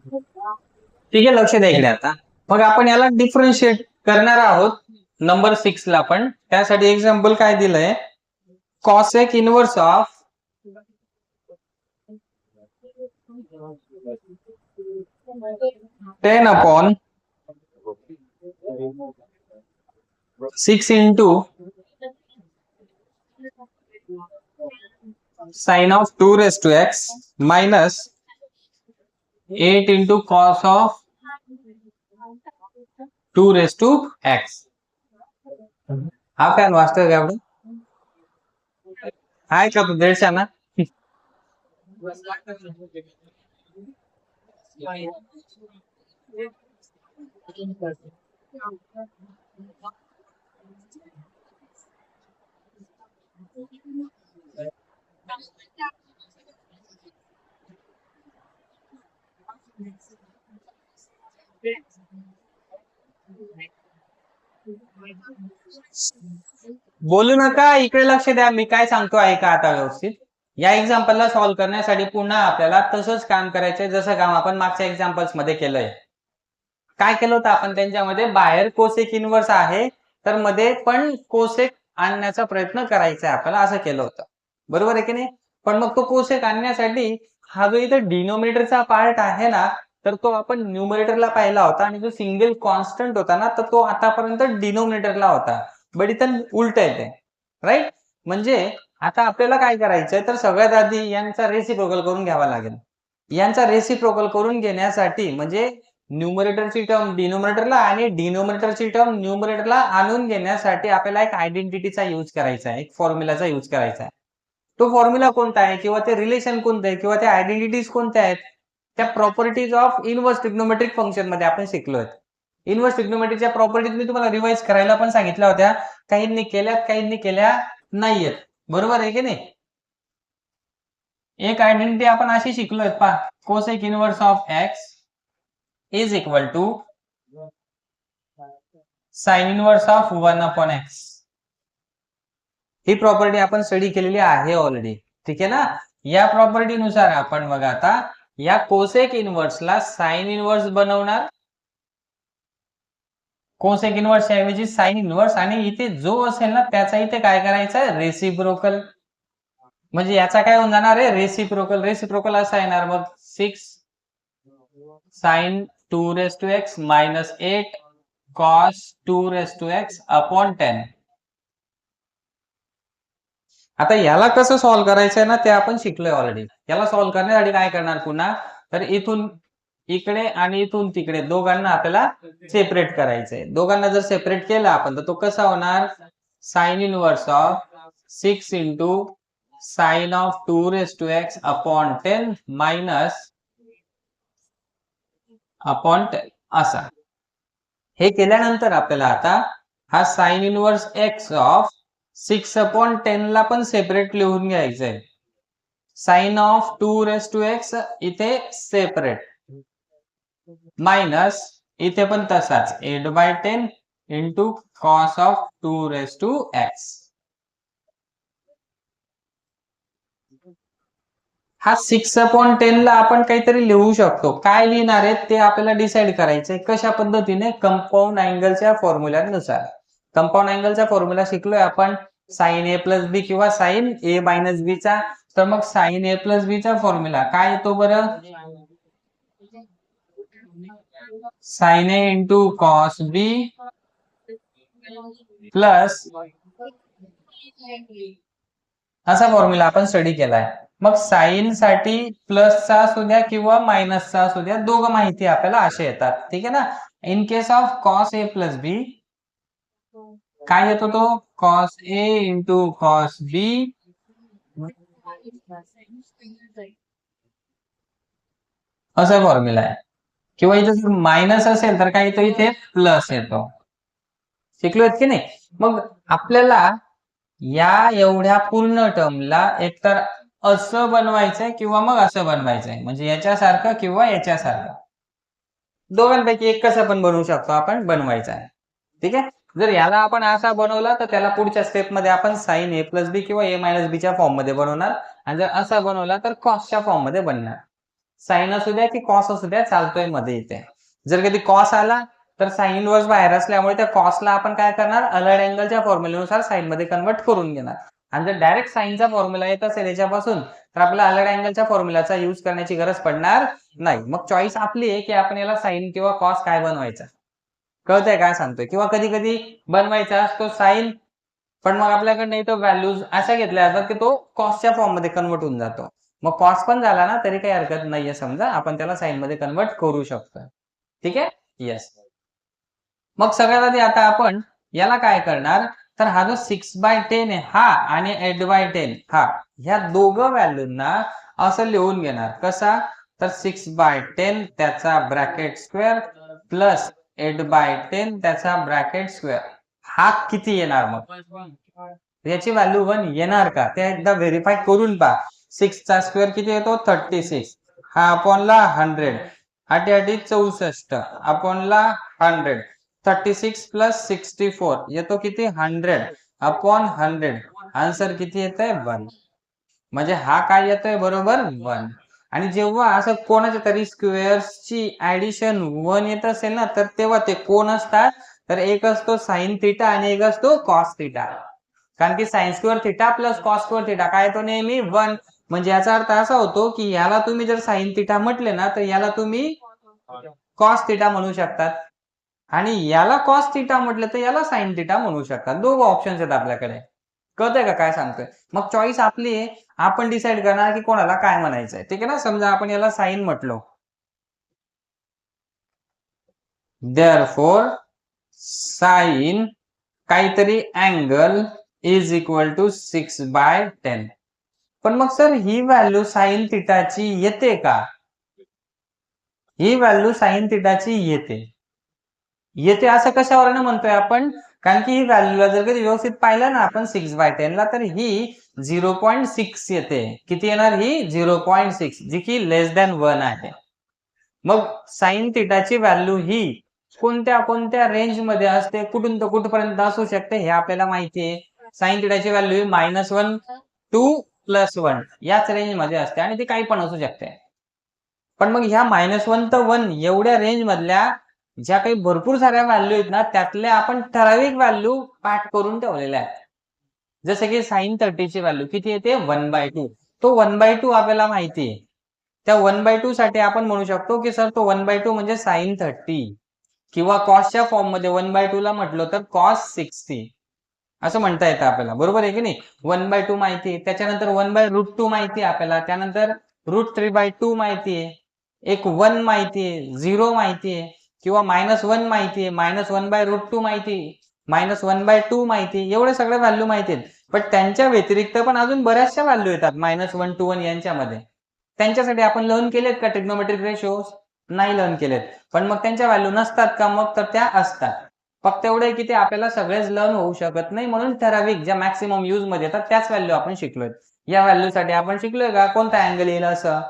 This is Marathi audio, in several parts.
ठीक आहे, लक्ष द्या इकडे आता. मग आपण याला डिफरन्शिएट करणार आहोत नंबर 6 ला. पण त्यासाठी एक्झाम्पल काय दिलंय, cosec inverse of 10 upon 6 into sine of 2 raise to x minus 8 into cos of 2 raise to x. हा काय वाचतोय का आपण? आहे का तू दीडशा ना? बोलू नका, इकडे लक्ष द्या, मी काय सांगतो ऐका आता व्यवस्थित. या एक्झाम्पलला सॉल्व्ह करण्यासाठी पुन्हा आपल्याला तसंच काम करायचंय जसं काम आपण मागच्या एक्झाम्पल्स मध्ये केलंय. काय केलं होतं आपण, त्यांच्यामध्ये बाहेर कोसेक इनवर्स आहे तर मध्ये पण कोसेक आणण्याचा प्रयत्न करायचा आहे आपल्याला, असं केलं होतं. बरोबर आहे की नाही? पण मग तो कोसेक आणण्यासाठी हा जो इथं डिनोमिनेटरचा पार्ट आहे ना, तर तो आपण न्यूमरेटरला पाहिला होता आणि जो सिंगल कॉन्स्टंट होता ना, तर तो आतापर्यंत डिनोमिनेटरला होता. बट इथं उलट येते, राईट? म्हणजे आता आपल्याला काय करायचंय, तर सगळ्यात आधी यांचा रेसिप्रोकल करून घ्यावा लागेल. यांचा रेसिप्रोकल करून घेण्यासाठी म्हणजे न्यूमरेटरची टर्म डिनोमिनेटरला आणि डिनोमिनेटरची टर्म न्यूमरेटरला आणून घेण्यासाठी आपल्याला एक आयडेंटिटीचा यूज करायचा आहे, एक फॉर्म्युलाचा यूज करायचा आहे. तो फॉर्म्युला कोणता आहे किंवा ते रिलेशन कोणतं आहे किंवा त्या आयडेंटिटीज कोणत्या आहेत, त्या properties of inverse trigonometric function मध्ये आपण शिकलोय. इनवर्स ट्रिग्नोमेट्रीच्या प्रॉपर्टीज मी तुम्हाला रिवाइज करायला पण सांगितल्या होत्या, काहींनी केल्यात काहींनी केल्या नाहीयेत. बरोबर आहे की नाही? एक आयडेंटिटी आपण अशी शिकलोय पहा, cosec inverse of x is equal to sine inverse of 1 upon x. ही प्रॉपर्टी आपण स्टडी केलेली आहे ऑलरेडी, ठीक आहे ना? या प्रॉपर्टी नुसार आपण बघा आता या कोसेक इनवर्सला साइन इनवर्स बनवणार, कोसेक इनवर्स ऐवजी साइन इनवर्स, आणि इथे जो असेल ना त्याचा इथे काय करायचं, रेसिप्रोकल. म्हणजे याचा काय होऊन जाणार आहे, रेसिप्रोकल. रेसिप्रोकल असा येणार मग 6 sine 2 raise to x minus 8 cos 2 raise to x upon 10. आता याला कसं सॉल्व्ह करायचंय ना, ते आपण शिकलोय ऑलरेडी. याला सॉल्व्ह करण्यासाठी काय करणार पुन्हा, तर इथून इकडे आणि इथून तिकडे दोघांना आपल्याला सेपरेट करायचंय. दोघांना जर सेपरेट केलं आपण तर तो कसा होणार, sine inverse of 6 into sine of 2 raise to x upon 10 minus upon 10 असा. हे केल्यानंतर आपल्याला आता हा sine inverse x of 6 upon 10 ला पण सेपरेट लिहून घ्यायचंय. Sine of 2 raise to x इथे सेपरेट मायनस इथे पण तसाच 8/10 into cos of 2 raise to x. हा 6 अपॉन 10 ला आपण काहीतरी लिहू शकतो. काय लिहिणार आहे ते आपल्याला डिसाइड करायचंय. कशा पद्धतीने, कंपाऊंड अँगलच्या फॉर्म्युल्यानुसार. कंपाऊंड अँगलचा फॉर्म्युला शिकलोय आपण, साइन ए प्लस बी किंवा साइन ए मायनस बी चा. तर मग साइन ए प्लस बी चा फॉर्म्युला काय येतो बरं, साइन ए इंटू कॉस बी प्लस असा फॉर्म्युला आपण स्टडी केलाय. मग साइन साठी प्लसचा असू द्या किंवा मायनसचा असू द्या, दोघं माहिती आपल्याला असे येतात, ठीक आहे ना? In case of cos A plus B काय येतो, तो cos A into cos B असा फॉर्म्युला आहे. किंवा इथे जर मायनस असेल तर काय येतो, इथे प्लस येतो. शिकलोय की नाही? मग आपल्याला या एवढ्या पूर्ण टर्मला एकतर असं बनवायचंय किंवा मग असं बनवायचंय, म्हणजे याच्यासारखं किंवा याच्यासारखं. दोघांपैकी एक कसं पण बनवू शकतो आपण, बनवायचा आहे, ठीक आहे? जर याला आपण असा बनवला तर त्याला पुढच्या स्टेप मध्ये आपण साइन ए प्लस बी किंवा ए मायनस बी च्या फॉर्म मध्ये बनवणार, आणि जर असा बनवला तर कॉसच्या फॉर्म मध्ये बनणार. साईन असू द्या की कॉस असू द्या, चालतोय मध्ये इथे. जर कधी कॉस आला तर साईन इनव्हर्स बाहेर असल्यामुळे त्या कॉसला आपण काय करणार, अलर्ट अँगलच्या फॉर्म्युल्यानुसार साईन मध्ये कन्वर्ट करून घेणार. आणि जर डायरेक्ट साईनचा फॉर्म्युला येत असेल याच्यापासून तर आपल्याला अलर्ट अँगलच्या फॉर्म्युलाचा यूज करण्याची गरज पडणार नाही. मग चॉईस आपली आहे की आपण याला साईन किंवा कॉस काय बनवायचा. कळतंय काय सांगतोय. किंवा कधी कधी बनवायचा असतो साईन, पण मग आपल्याकडनं इथं व्हॅल्यूज अशा घेतल्या जातात की तो कॉसच्या फॉर्म मध्ये कन्वर्ट होऊन जातो. मग कॉस पण झाला ना तरी काही हरकत नाहीये, समजा आपण त्याला साईन मध्ये कन्वर्ट करू शकतो. ठीक आहे. येस. मग सगळ्यात आधी आता आपण याला काय करणार, तर हा जो 6/10 आहे हा आणि 8/10 हा, ह्या दोघं व्हॅल्यूंना असं लिहून घेणार. कसा, तर 6/10 त्याचा ब्रॅकेट स्क्वेअर प्लस 8/10 त्याचा ब्रॅकेट स्क्वेअर. हा किती येणार मग, याची व्हॅल्यू 1 येणार का ते एकदा व्हेरीफाय करून पहा. 6 चा स्क्वेअर किती येतो, 36. हा अपॉनला 100, 8 64 अपॉनला 100. 36 प्लस 64 येतो किती, 100 अपॉन 100. आन्सर किती येतंय, 1. म्हणजे हा काय येतोय, बरोबर 1. आणि जेव्हा असं कोणाच्या तरी स्क्वेअर्सची ऍडिशन 1 येत असेल ना, तर तेव्हा ते कोण असतात, तर एक असतो साइन थिटा आणि एक असतो कॉस थिटा. कारण की sign square theta plus cos square theta काय येतो, नेहमी 1. म्हणजे याचा अर्थ असा होतो की याला तुम्ही जर साइन थिटा म्हटले ना, तर याला तुम्ही कॉस थिटा म्हणू शकतात. आणि याला कॉस थिटा म्हटलं तर याला साइन थिटा म्हणू शकतात. दोघं ऑप्शन्स आहेत आपल्याकडे. कळतंय का काय सांगतोय. मग चॉईस आपली आहे, आपण डिसाइड करणार की कोणाला काय म्हणायचंय. ठीक आहे ना. समजा आपण याला साइन म्हटलो, देअरफॉर साइन काहीतरी अँगल इज इक्वल टू 6/10. पण मग सर ही व्हॅल्यू साइन थिटाची येते का, ही व्हॅल्यू साइन थिटाची येते असं कशावरनं म्हणतोय आपण, कारण की ही व्हॅल्यूला जर कधी व्यवस्थित पाहिलं ना आपण 6/10 ला, तर ही 0.6 येते. किती येणार ही, 0.6, जी की लेस दॅन 1 आहे. मग साइन थिटाची व्हॅल्यू ही कोणत्या कोणत्या रेंज मध्ये असते, कुठून तर कुठपर्यंत असू शकते हे आपल्याला माहिती आहे. साइन थिटाची व्हॅल्यू -1 टू +1 याच रेंज मध्ये असते आणि ती काही पण असू शकते. पण मग ह्या -1 ते 1 एवढ्या रेंज मधल्या ज्या काही भरपूर साऱ्या व्हॅल्यू आहेत ना, त्यातल्या आपण ठराविक व्हॅल्यू पाठ करून ठेवलेल्या आहेत. जसं की साइन 30 ची व्हॅल्यू किती येते, 1/2. तो 1/2 आपल्याला माहिती आहे. त्या 1/2 साठी आपण म्हणू शकतो की सर तो 1/2 म्हणजे साइन 30, किंवा कॉसच्या फॉर्म मध्ये 1/2 ला म्हटलं तर कॉस 60 असं म्हणता येतं आपल्याला. बरोबर आहे की नाही. 1/2 माहिती आहे, त्याच्यानंतर 1/√2 माहिती आहे आपल्याला, त्यानंतर √3/2 माहिती आहे, एक 1 माहिती आहे, 0 माहिती आहे, किंवा -1 माहिती आहे, -1/√2 माहिती आहे, -1/2 माहिती आहे. एवढे सगळे व्हॅल्यू माहिती आहेत. पण त्यांच्या व्यतिरिक्त पण अजून बऱ्याचशा व्हॅल्यू येतात -1 to 1 यांच्यामध्ये. त्यांच्यासाठी आपण लर्न केलेत का ट्रिग्नोमेट्रिक रेशोज, नाही लर्न केलेत. पण मग त्यांच्या व्हॅल्यू नसतात का, मग तर त्या असतात. फक्त एवढं आहे की ते आपल्याला सगळेच लर्न होऊ शकत नाही, म्हणून ठराविक ज्या मॅक्सिमम यूज मध्ये येतात त्याच व्हॅल्यू आपण शिकलोय. या व्हॅल्यूसाठी आपण शिकलोय का कोणता अँगल येईल असं,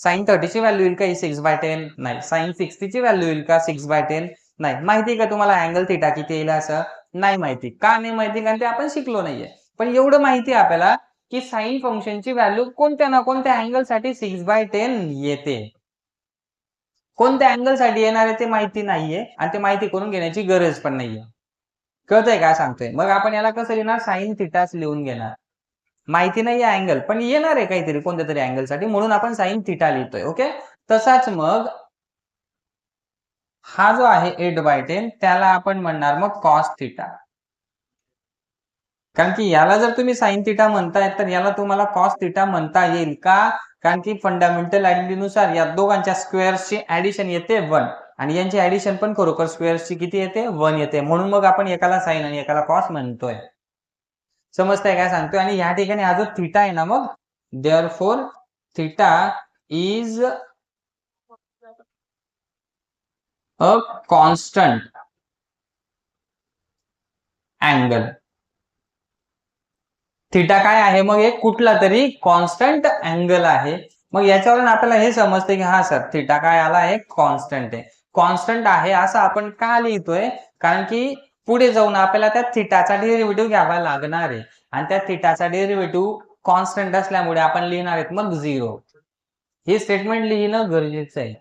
साइन 30 ची व्हॅल्यू येईल का 6/10, नाही. साइन 60 ची व्हॅल्यू येईल का 6/10, नाही. माहिती का तुम्हाला अँगल थिटा किती येईल असं, नाही माहिती. का नाही माहिती, कारण ते आपण शिकलो नाहीये. पण एवढं माहिती आहे आपल्याला की साइन फंक्शनची व्हॅल्यू कोणत्या ना कोणत्या अँगल साठी 6/10 येते. कोणत्या अँगल साठी येणार आहे ते माहिती नाहीये आणि ते माहिती करून घेण्याची गरज पण नाहीये. कळतंय काय सांगतोय. मग आपण याला कसं लिहिणार, साइन थिटाच लिहून घेणार. माहिती नाहीये अँगल, पण येणार आहे काहीतरी कोणत्या तरी अँगल साठी, म्हणून आपण साइन थिटा लिहितोय. ओके. तसाच मग हा जो आहे 8/10 त्याला आपण म्हणणार मग कॉस थिटा. कारण की याला जर तुम्ही साइन थिटा म्हणताय तर याला तुम्हाला कॉस थिटा म्हणता येईल का, कारण की फंडामेंटल आयडेंटिटीनुसार या दोघांच्या स्क्वेअर्सची ऍडिशन येते 1 आणि यांची ऍडिशन पण खरोखर स्क्वेअर्सची किती येते, 1 येते. म्हणून मग आपण एकाला साइन आणि एकाला कॉस म्हणतोय. समजतंय काय सांगतोय. आणि या ठिकाणी हा जो थिटा आहे ना, मग therefore theta is a constant angle. Theta काय आहे, मग एक कुठला तरी कॉन्स्टंट अँगल आहे. मग याच्यावरून आपल्याला हे समजते की हा सर थिटा काय आला आहे, कॉन्स्टंट आहे. कॉन्स्टंट आहे असं आपण का लिहितोय, कारण की पुढे जाऊन आपल्याला त्या थिटाचा डेरिव्हेटिव्ह घ्यावा लागणार आहे आणि त्या थिटाचा डेरिव्हेटिव्ह कॉन्स्टंट असल्यामुळे आपण लिहिणार आहेत मग 0. हे स्टेटमेंट लिहिणं गरजेचं आहे.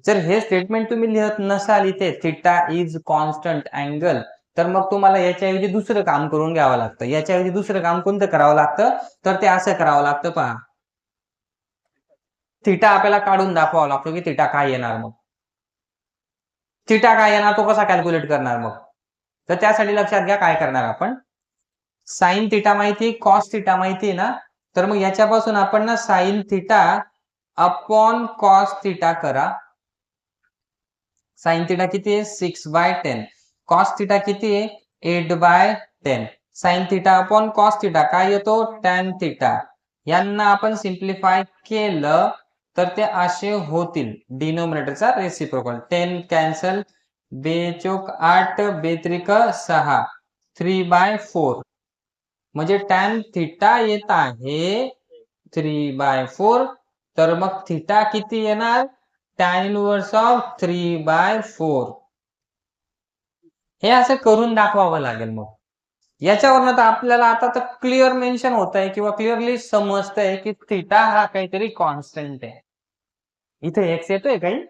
जर हे स्टेटमेंट तुम्ही लिहत नसाल इथे थिटा इज कॉन्स्टंट अँगल, तर मग तुम्हाला याच्याऐवजी दुसरं काम करून घ्यावं लागतं. याच्याऐवजी दुसरं काम कोणतं करावं लागतं, तर ते असं करावं लागतं पहा. थिटा आपल्याला काढून दाखवावा लागतो की थिटा काय येणार. मग थिटा काय येणार तो कसा कॅल्क्युलेट करणार मग, तर त्यासाठी लक्षात घ्या काय करणार आपण. साइन थिटा माहिती, कॉस थिटा माहिती ना, तर मग याच्यापासून आपण ना sine theta upon cos theta करा. साइन थिटा किती आहे 6/10, कॉस थिटा किती आहे 8/10. Sine theta upon cos theta काय येतो टॅन थिटा. यांना आपण सिम्प्लिफाय केलं तर ते असे होतील, डिनोमिनेटरचा रेसिप्रोकल. 10 कॅन्सल, 2×8 2×3 6, 3/4 म्हणजे टॅन थिटा येत आहे 3/4. तर मग थिटा किती येणार टॅन इनव्हर्स ऑफ 3/4. हे असं करून दाखवावं लागेल. मग याच्यावरनं तर आपल्याला आता तर क्लिअर मेन्शन होत आहे किंवा क्लिअरली समजतंय की थिटा हा काहीतरी कॉन्स्टंट आहे. इथे एक्स येतोय काही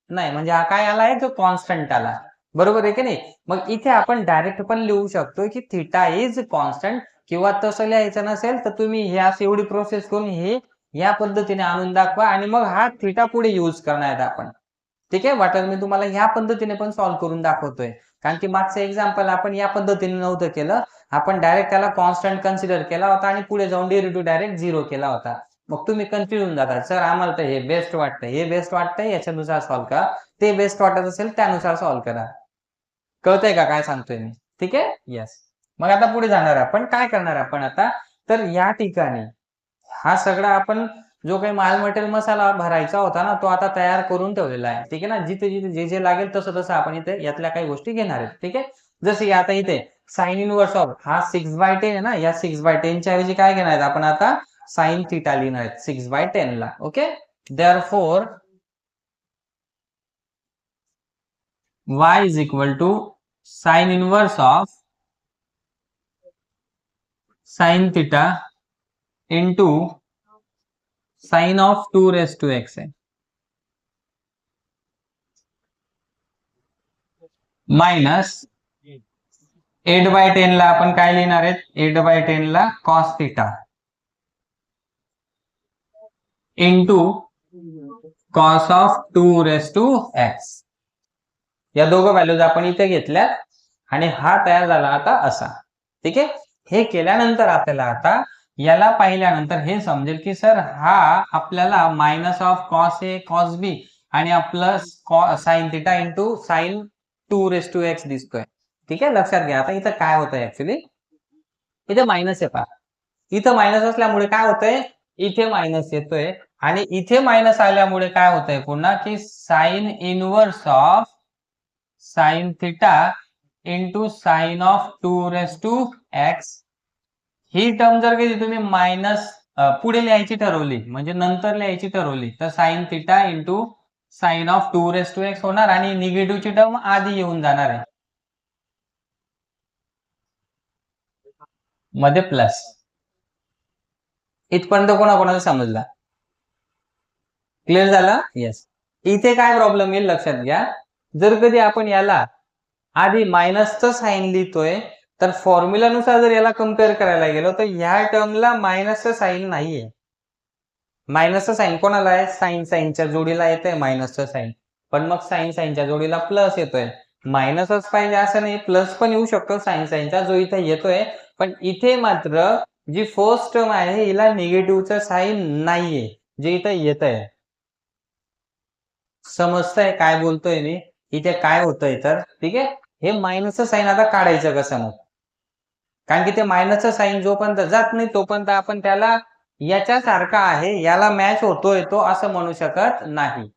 नाही, म्हणजे हा काय आला आहे तो कॉन्स्टंट आला, बरोबर आहे की नाही. मग इथे आपण डायरेक्ट पण लिहू शकतो की थिटा इज कॉन्स्टंट, किंवा तसं लिहायचं नसेल तर तुम्ही हे असं एवढी प्रोसेस करून हे या पद्धतीने आणून दाखवा आणि मग हा थिटा पुढे यूज करणार आहेत आपण. ठीक आहे वाटत मी तुम्हाला ह्या पद्धतीने पण सॉल्व्ह करून दाखवतोय, कारण की मागचं एक्झाम्पल आपण या पद्धतीने नव्हतं केलं. आपण डायरेक्ट त्याला कॉन्स्टंट कन्सिडर केला होता आणि पुढे जाऊन डेरिव्हेटिव्ह डायरेक्ट 0 केला होता. मग तुम्ही कन्फ्युज होऊन जाता, सर आम्हाला तर हे बेस्ट वाटतं, हे बेस्ट वाटतंय याच्यानुसार सॉल्व्ह करा, ते बेस्ट वाटत असेल त्यानुसार सॉल्व्ह करा. कळतंय का काय सांगतोय मी. ठीक आहे यस. मग आता पुढे जाणार आपण काय करणार आपण आता, तर या ठिकाणी हा सगळा आपण जो काही माल मटेरियल मसाला भरायचा होता ना तो आता तयार करून ठेवलेला आहे. ठीक आहे ना, जिथे जिथे जे जे लागेल तसं तसं आपण इथे यातल्या काही गोष्टी घेणार आहेत. ठीक आहे, जसे की आता इथे साइन इनव्हर्स ऑफ हा 6/10 आहे ना, या 6/10 च्या ऐवजी काय घेणार आहेत आपण आता साइन थिटा लिहिणार आहेत 6/10 ला. Okay, therefore y is equal to sine inverse of sine theta into sine of 2⁻x आहे मायनस 8/10 ला आपण काय लिहिणार आहेत 8/10 ला cos theta into cos of 2⁻x. या दोघं व्हॅल्यूज आपण इथे घेतल्या आणि हा तयार झाला आता असा. ठीक आहे, हे केल्यानंतर आपल्याला आता याला पाहिल्यानंतर हे समजेल की सर हा आपल्याला minus of cos A cos B आणि plus sine theta into sine 2⁻x दिसतोय. ठीक आहे, लक्षात घ्या. आता इथं काय होतंय ऍक्च्युली, इथे मायनस आहे पहा. इथं मायनस असल्यामुळे काय होतंय इथे मायनस येतोय आणि इथे मायनस आल्यामुळे काय होतंय पुन्हा की sine inverse of sine theta into sine of 2⁻x. ही टर्म जर कधी तुम्ही मायनस पुढे लिहायची ठरवली म्हणजे नंतर लिहायची ठरवली तर sign theta into sine of 2⁻x होणार आणि निगेटिव्हची टर्म आधी येऊन जाणार आहे मध्ये प्लस. इथपर्यंत कोणाकोणाला समजला, क्लिअर झाला. येस. इथे काय प्रॉब्लेम येईल लक्षात घ्या, जर कधी आपण याला आधी मायनसचं साइन लिहितोय तर फॉर्म्युलानुसार जर याला कम्पेअर करायला गेलो तर ह्या टर्मला मायनसचं साइन नाहीये. मायनसचं साइन कोणाला आहे साइन साइनच्या जोडीला येतंय मायनसचं साइन, पण मग साइन साइनच्या जोडीला प्लस येतोय. मायनसच पाहिजे असं नाही, प्लस पण येऊ शकतो साइन साइनचा जो इथे येतोय. पण इथे मात्र जी फर्स्ट टर्म आहे हिला निगेटिव्हचं साइन नाहीये जे इथे येतंय. समजतंय काय बोलतोय मी, इथे काय होतंय तर. ठीक आहे, हे मायनसचं साइन आता काढायचं कसं मग, कारण की ते मायनसचं साइन जोपर्यंत जात नाही तोपर्यंत आपण त्याला याच्यासारखा आहे याला मॅच होतोय तो असं म्हणू शकत नाही.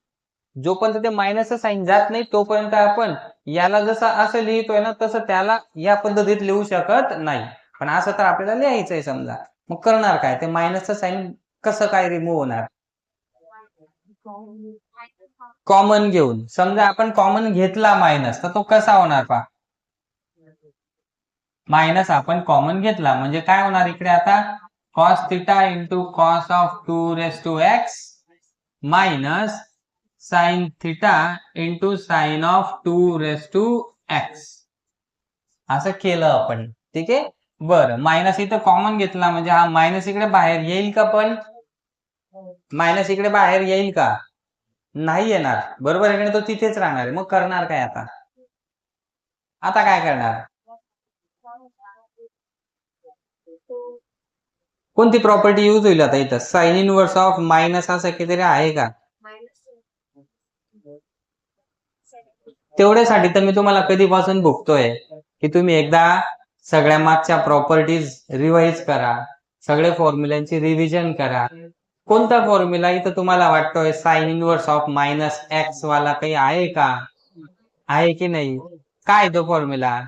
जोपर्यंत ते मायनसचं साइन जात नाही तोपर्यंत आपण याला जसं असं लिहितोय ना तसं त्याला या पद्धतीत लिहू शकत नाही. पण असं तर आपल्याला लिहायचंय समजा, मग करणार काय, ते मायनसचं साइन कसं काय रिमूव्ह होणार कॉमन घेऊन. समजा आपण कॉमन घेतला मायनस तर तो कसा होणार पहा, मायनस आपण कॉमन घेतला म्हणजे काय होणार इकडे आता cos theta into cos of 2⁻x minus sign theta into sine of 2⁻x असं केलं आपण. ठीक आहे. बरं, मायनस इथं कॉमन घेतला म्हणजे हा मायनस इकडे बाहेर येईल का? पण मायनस इकडे बाहेर येईल का? नाही येणार. बरोबर आहे. तो तिथेच राहणार आहे. मग करणार काय आता? आता काय करणार? कोणती प्रॉपर्टी यूज होईल आता इथं? साइन इनवर्स ऑफ मायनस असं काहीतरी आहे का? तेवढ्यासाठी तर मी तुम्हाला कधीपासून भुगतोय की तुम्ही एकदा सगळ्या मागच्या प्रॉपर्टीज रिवाइज करा, सगळे फॉर्म्युलांची रिव्हिजन करा. कोणता फॉर्म्युला इथं तुम्हाला वाटतोय sine inverse of minus x वाला काही आहे का? आहे की नाही? काय तो formula?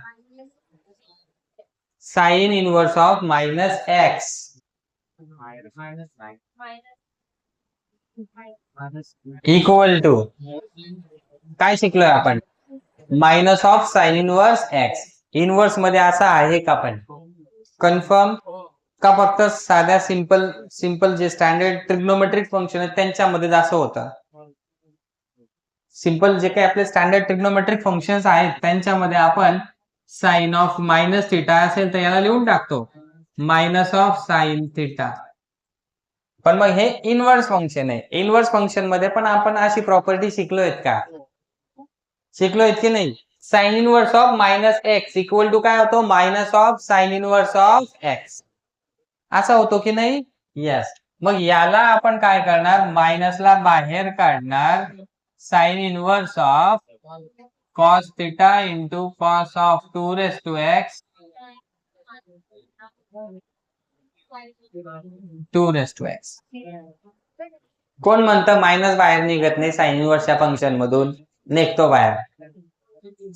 Sine inverse of minus x equal to काय शिकलोय आपण? Minus of sine inverse x. Inverse मध्ये असं आहे का? पण कन्फर्म का? फक्त साध्या सिंपल जे स्टँडर्ड ट्रिग्नोमेट्रिक फंक्शन आहेत त्यांच्यामध्ये असं होतं. सिंपल जे काही आपले स्टँडर्ड ट्रिग्नोमेट्रिक फंक्शन्स आहेत त्यांच्यामध्ये आपण साइन ऑफ मायनस थिटा असेल तर याला लिहून टाकतो मायनस ऑफ साइन थिटा. पण मग हे इनवर्स फंक्शन आहे. इनवर्स फंक्शन मध्ये पण आपण अशी प्रॉपर्टी शिकलोयत का? शिकलोयत की नाही? Sine inverse of minus x equal to काय होतो? Minus of sine inverse of x असा होतो की नाही? यस. मग याला आपण काय करणार? मायनसला बाहेर काढणार. Sign inverse of cos theta into cos of 2⁻x 2⁻x. कोण म्हणतं मायनस बाहेर निघत नाही साइन इनवर्सच्या फंक्शन मधून? निघतो बाहेर.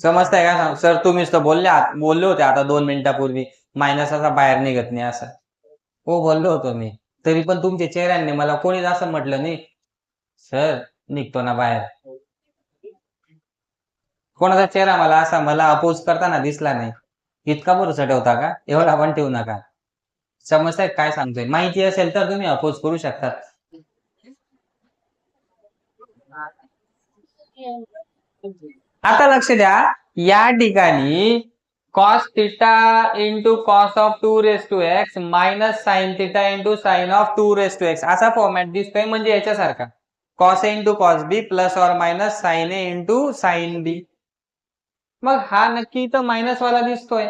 समजताय का? सर तुम्हीच तर बोलले होते आता 2 मिनिटापूर्वी मायनस असा बाहेर निघत नाही असं. हो बोललो होतो मी. तरी पण तुमच्या चेहऱ्यांनी मला कोणीच असं म्हटलं नाही सर निघतो ना बाहेर. कोणाचा चेहरा मला अपोज करताना दिसला नाही. इतका भरोसा ठेवता का? एवढा पण ठेवू नका. समजताय काय सांगतोय? माहिती असेल तर तुम्ही अपोज करू शकता. आता लक्ष द्या, या ठिकाणी cos theta into cos of 2⁻x minus sign theta into sine of 2⁻x असा फॉर्मॅट दिसतोय. म्हणजे याच्यासारखा cos A into cos B plus or minus sign A into sine B. मग हा नक्की इथं मायनस वाला दिसतोय.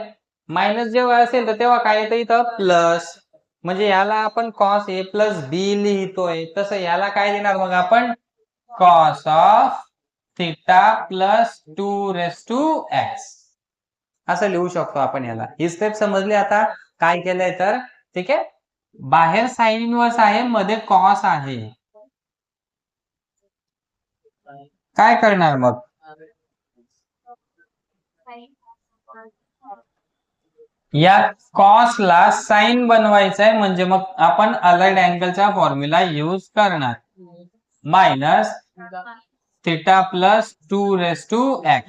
मायनस जेव्हा असेल तर तेव्हा काय येतं इथं? प्लस. म्हणजे याला आपण कॉस ए प्लस बी लिहितोय. तसं याला काय देणार मग आपण? Cos of theta plus 2⁻x असं लिहू शकतो आपण याला. ही स्टेप समजली आता काय केलंय तर? ठीक आहे. बाहेर साइन इनवर्स आहे, मध्ये कॉस आहे. काय करणार मग? या कॉसला साइन बनवायचं आहे म्हणजे मग आपण अलाइड अँगलचा फॉर्म्युला यूज करणार. Minus theta plus 2⁻x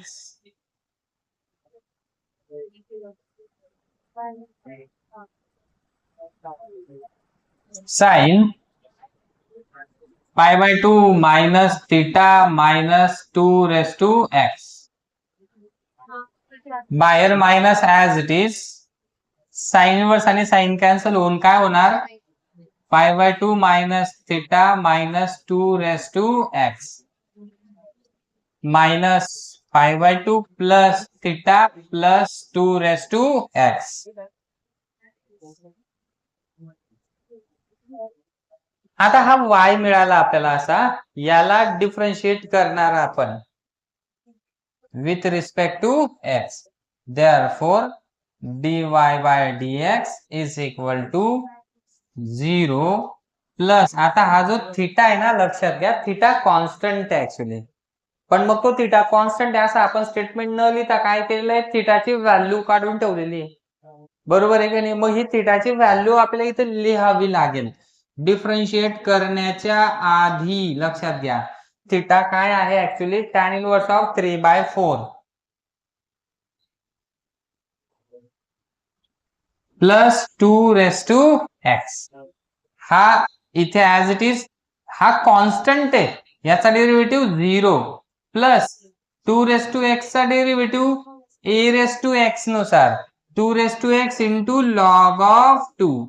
sine π/2 minus theta minus 2⁻x. बाहेर minus as it is. Sine inverse आणि साइन कॅन्सल होऊन काय होणार? π/2 minus theta minus 2⁻x minus π/2 plus theta plus 2⁻x. आता हा y मिळाला आपल्याला असा. याला डिफरन्शिएट करणार आपण with respect to x. Therefore, dy by dx is equal to 0 plus आता हा जो थिटा आहे ना, लक्षात घ्या थिटा कॉन्स्टंट आहे ऍक्च्युली. पण मग तो थिटा कॉन्स्टंट आहे असं आपण स्टेटमेंट न लिहिता काय केलेलं आहे? थिटाची व्हॅल्यू काढून ठेवलेली आहे. बरोबर आहे की नाही? मग ही थिटाची व्हॅल्यू आपल्याला इथे लिहावी लागेल. डिफरन्शिएट करण्याच्या आधी लक्षात घ्या थिटा काय आहे actually? Tan inverse of 3/4 plus 2⁻x. हा इथे ऍज इट इज हा कॉन्स्टंट आहे, याचा डेरिव्हेटिव्ह 0 प्लस 2 चा डेरिव्हेटिव्ह a नुसार 2 into log of 2.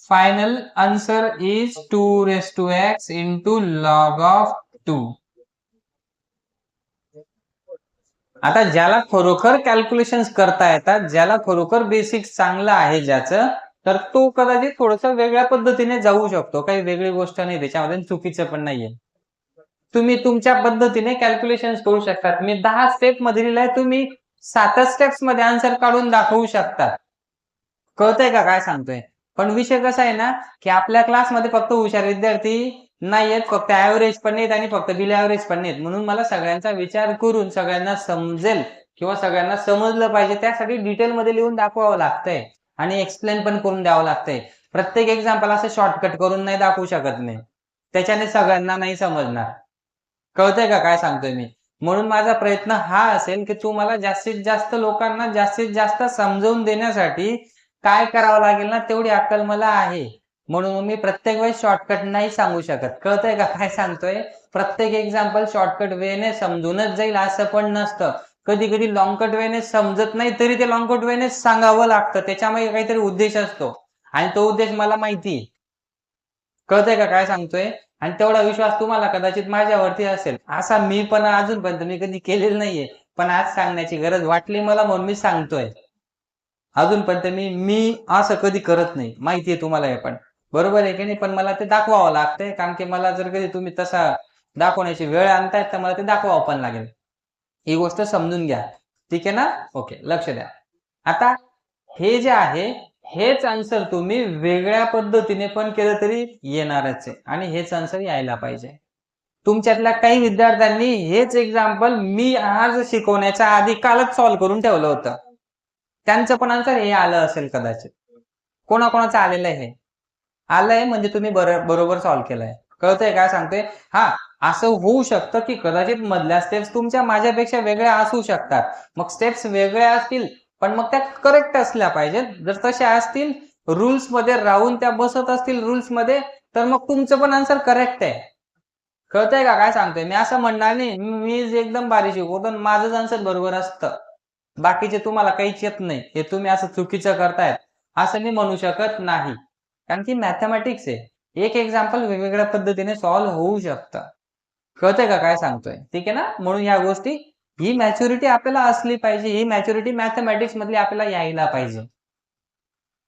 Final answer is 2 into log of 2. आता ज्याला खरोखर कॅल्क्युलेशन्स करता येतात, ज्याला खरोखर बेसिक्स चांगलं आहे ज्याचं, तर तो कदाचित थोडस वेगळ्या पद्धतीने जाऊ शकतो. काही वेगळी गोष्ट नाही त्याच्यामध्ये, चुकीचं पण नाहीये. तुम्ही तुमच्या पद्धतीने कॅल्क्युलेशन्स करू शकतात. मी 10 स्टेप मध्ये लिहिलंय, तुम्ही 7 स्टेप्स मध्ये आन्सर काढून दाखवू शकतात. कळतंय का काय सांगतोय? पण विषय कसा आहे ना, की आपल्या क्लासमध्ये फक्त हुशार विद्यार्थी नाहीयेत, फक्त ऍव्हरेज पण नाहीत आणि फक्त बिल ऍव्हरेज पण नाहीत. म्हणून मला सगळ्यांचा विचार करून सगळ्यांना समजेल किंवा सगळ्यांना समजलं पाहिजे, त्यासाठी डिटेलमध्ये लिहून दाखवावं लागतंय आणि एक्सप्लेन पण करून द्यावं लागतंय. प्रत्येक एक्झाम्पल असं शॉर्टकट करून नाही दाखवू शकत मी, त्याच्याने सगळ्यांना नाही समजणार. कळतंय का काय सांगतोय मी? म्हणून माझा प्रयत्न हा असेल की तुम्हाला जास्तीत जास्त लोकांना जास्तीत जास्त समजावून देण्यासाठी काय करावं लागेल ना, तेवढी अक्कल मला आहे. म्हणून मी प्रत्येक वेळेस शॉर्टकट नाही सांगू शकत. कळतंय का काय सांगतोय? प्रत्येक एक्झाम्पल शॉर्टकट वेने समजूनच जाईल असं पण नसतं. कधी कधी लॉंगकट वेने समजत नाही तरी ते लॉंगकट वेने सांगावं लागतं. त्याच्यामागे काहीतरी उद्देश असतो आणि तो उद्देश मला माहिती. कळतंय का काय सांगतोय? आणि तेवढा विश्वास तुम्हाला कदाचित माझ्यावरती असेल. असा मी पण अजूनपर्यंत मी कधी केलेलं नाहीये, पण आज सांगण्याची गरज वाटली मला म्हणून मी सांगतोय. अजूनपर्यंत मी असं कधी करत नाही, माहितीये तुम्हाला हे पण, बरोबर आहे की नाही? पण मला ते दाखवावं लागतंय, कारण की मला जर कधी तुम्ही तसा दाखवण्याची वेळ आणतायत तर मला ते दाखवावं पण लागेल. ही गोष्ट समजून घ्या, ठीक आहे ना? ओके, लक्ष द्या. आता हे जे आहे, हेच आन्सर तुम्ही वेगळ्या पद्धतीने पण केलं तरी येणारच आहे आणि हेच आन्सर यायला पाहिजे. तुमच्यातल्या काही विद्यार्थ्यांनी हेच एक्झाम्पल मी आज शिकवण्याच्या आधी कालच सॉल्व्ह करून ठेवलं होतं. त्यांचं पण आन्सर हे आलं असेल कदाचित. कोणाकोणाचं आलेलं आहे हे? आलंय म्हणजे तुम्ही बरोबर सॉल्व्ह केलंय. कळतंय काय सांगतोय? हा, असं होऊ शकतं की कदाचित मधल्या स्टेप्स तुमच्या माझ्यापेक्षा वेगळ्या असू शकतात. मग स्टेप्स वेगळ्या असतील, पण मग त्या करेक्ट असल्या पाहिजेत. जर तशा असतील, रुल्स मध्ये राहून त्या बसत असतील रुल्स मध्ये, तर मग तुमचं पण आन्सर करेक्ट आहे. कळतंय का काय सांगतोय? मी असं म्हणणार नाही मी एकदम भारी शिकवतो माझंच आन्सर बरोबर असतं, बाकीचे तुम्हाला काहीच येत नाही, हे तुम्ही असं चुकीचं करतायत असं मी म्हणू शकत नाही. कारण की मॅथमॅटिक्स आहे, एक एक्झाम्पल वेगवेगळ्या पद्धतीने सॉल्व्ह होऊ शकतं. कळतंय का काय सांगतोय? ठीक आहे ना? म्हणून या गोष्टी, ही मॅच्युरिटी आपल्याला असली पाहिजे, ही मॅच्युरिटी मॅथमॅटिक्स मधली आपल्याला यायला पाहिजे.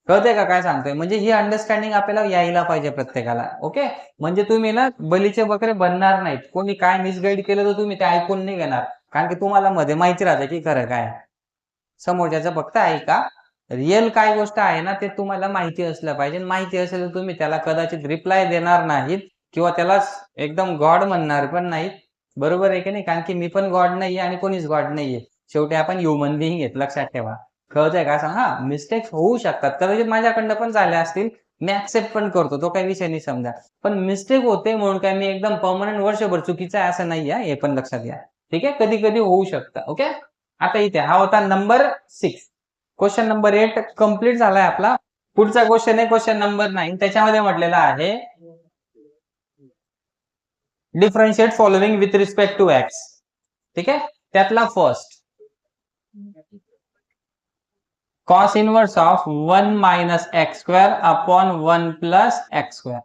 कळतंय का काय सांगतोय? म्हणजे ही अंडरस्टँडिंग आपल्याला यायला पाहिजे प्रत्येकाला. ओके, म्हणजे तुम्ही ना बलीचे बकरे बनणार नाहीत. कोणी काय मिसगाईड केलं तर तुम्ही ते ऐकून नाही घेणार, कारण की तुम्हाला मध्ये माहिती राहतं की खरं काय. समोरच्याचं फक्त ऐका, रिअल काय गोष्ट आहे ना ते तुम्हाला माहिती असलं पाहिजे. माहिती असेल तर तुम्ही त्याला कदाचित रिप्लाय देणार नाहीत किंवा त्याला एकदम गॉड म्हणणार पण नाहीत. बरोबर आहे की नाही? कारण की मी पण गॉड नाहीये आणि कोणीच गॉड नाहीये. शेवटी आपण ह्युमन बिईंग आहेत, लक्षात ठेवा. कळतंय का सांग? हा, मिस्टेक्स होऊ शकतात, कदाचित माझ्याकडनं पण झाल्या असतील, मी ऍक्सेप्ट पण करतो, तो काही विषय नाही समजा. पण मिस्टेक होते म्हणून काय मी एकदम परमनंट वर्षभर चुकीचं आहे असं नाही आहे, हे पण लक्षात घ्या. ठीक आहे, कधी कधी होऊ शकतं. ओके, आता इथे हा होता नंबर 6. क्वेश्चन नंबर 8 कम्प्लीट झालाय आपला. पुढचा क्वेश्चन आहे क्वेश्चन नंबर 9. त्याच्यामध्ये म्हटलेलं आहे differentiate following with respect to x. ठीक आहे, त्यातला first cos inverse of 1 minus x square upon 1 plus x square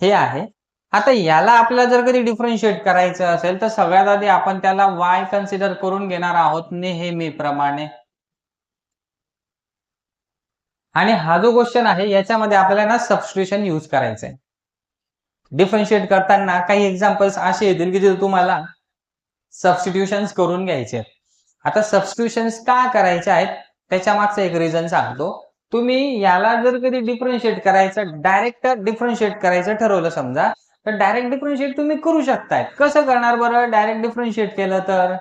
हे आहे. आता याला आपल्याला जर कधी डिफरन्शिएट करायचं असेल तर सगळ्यात आधी आपण त्याला y कन्सिडर करून घेणार आहोत नेहमीप्रमाणे. आणि हा जो क्वेश्चन आहे याच्यामध्ये आपल्याला ना सबस्टिट्यूशन यूज करायचंय. डिफरन्शिएट करताना काही एक्झाम्पल्स असे येतील की जे तुम्हाला सबस्टिट्यूशन्स करून घ्यायचे. आता सबस्टिट्यूशन्स का करायचे आहेत त्याच्या मागचं एक रिझन सांगतो. तुम्ही याला जर कधी डिफरन्शिएट करायचं, डायरेक्ट डिफरन्शिएट करायचं ठरवलं समजा, तर डायरेक्ट डिफरन्शिएट तुम्ही करू शकताय. कसं करणार बरं डायरेक्ट डिफरन्शिएट केलं तर?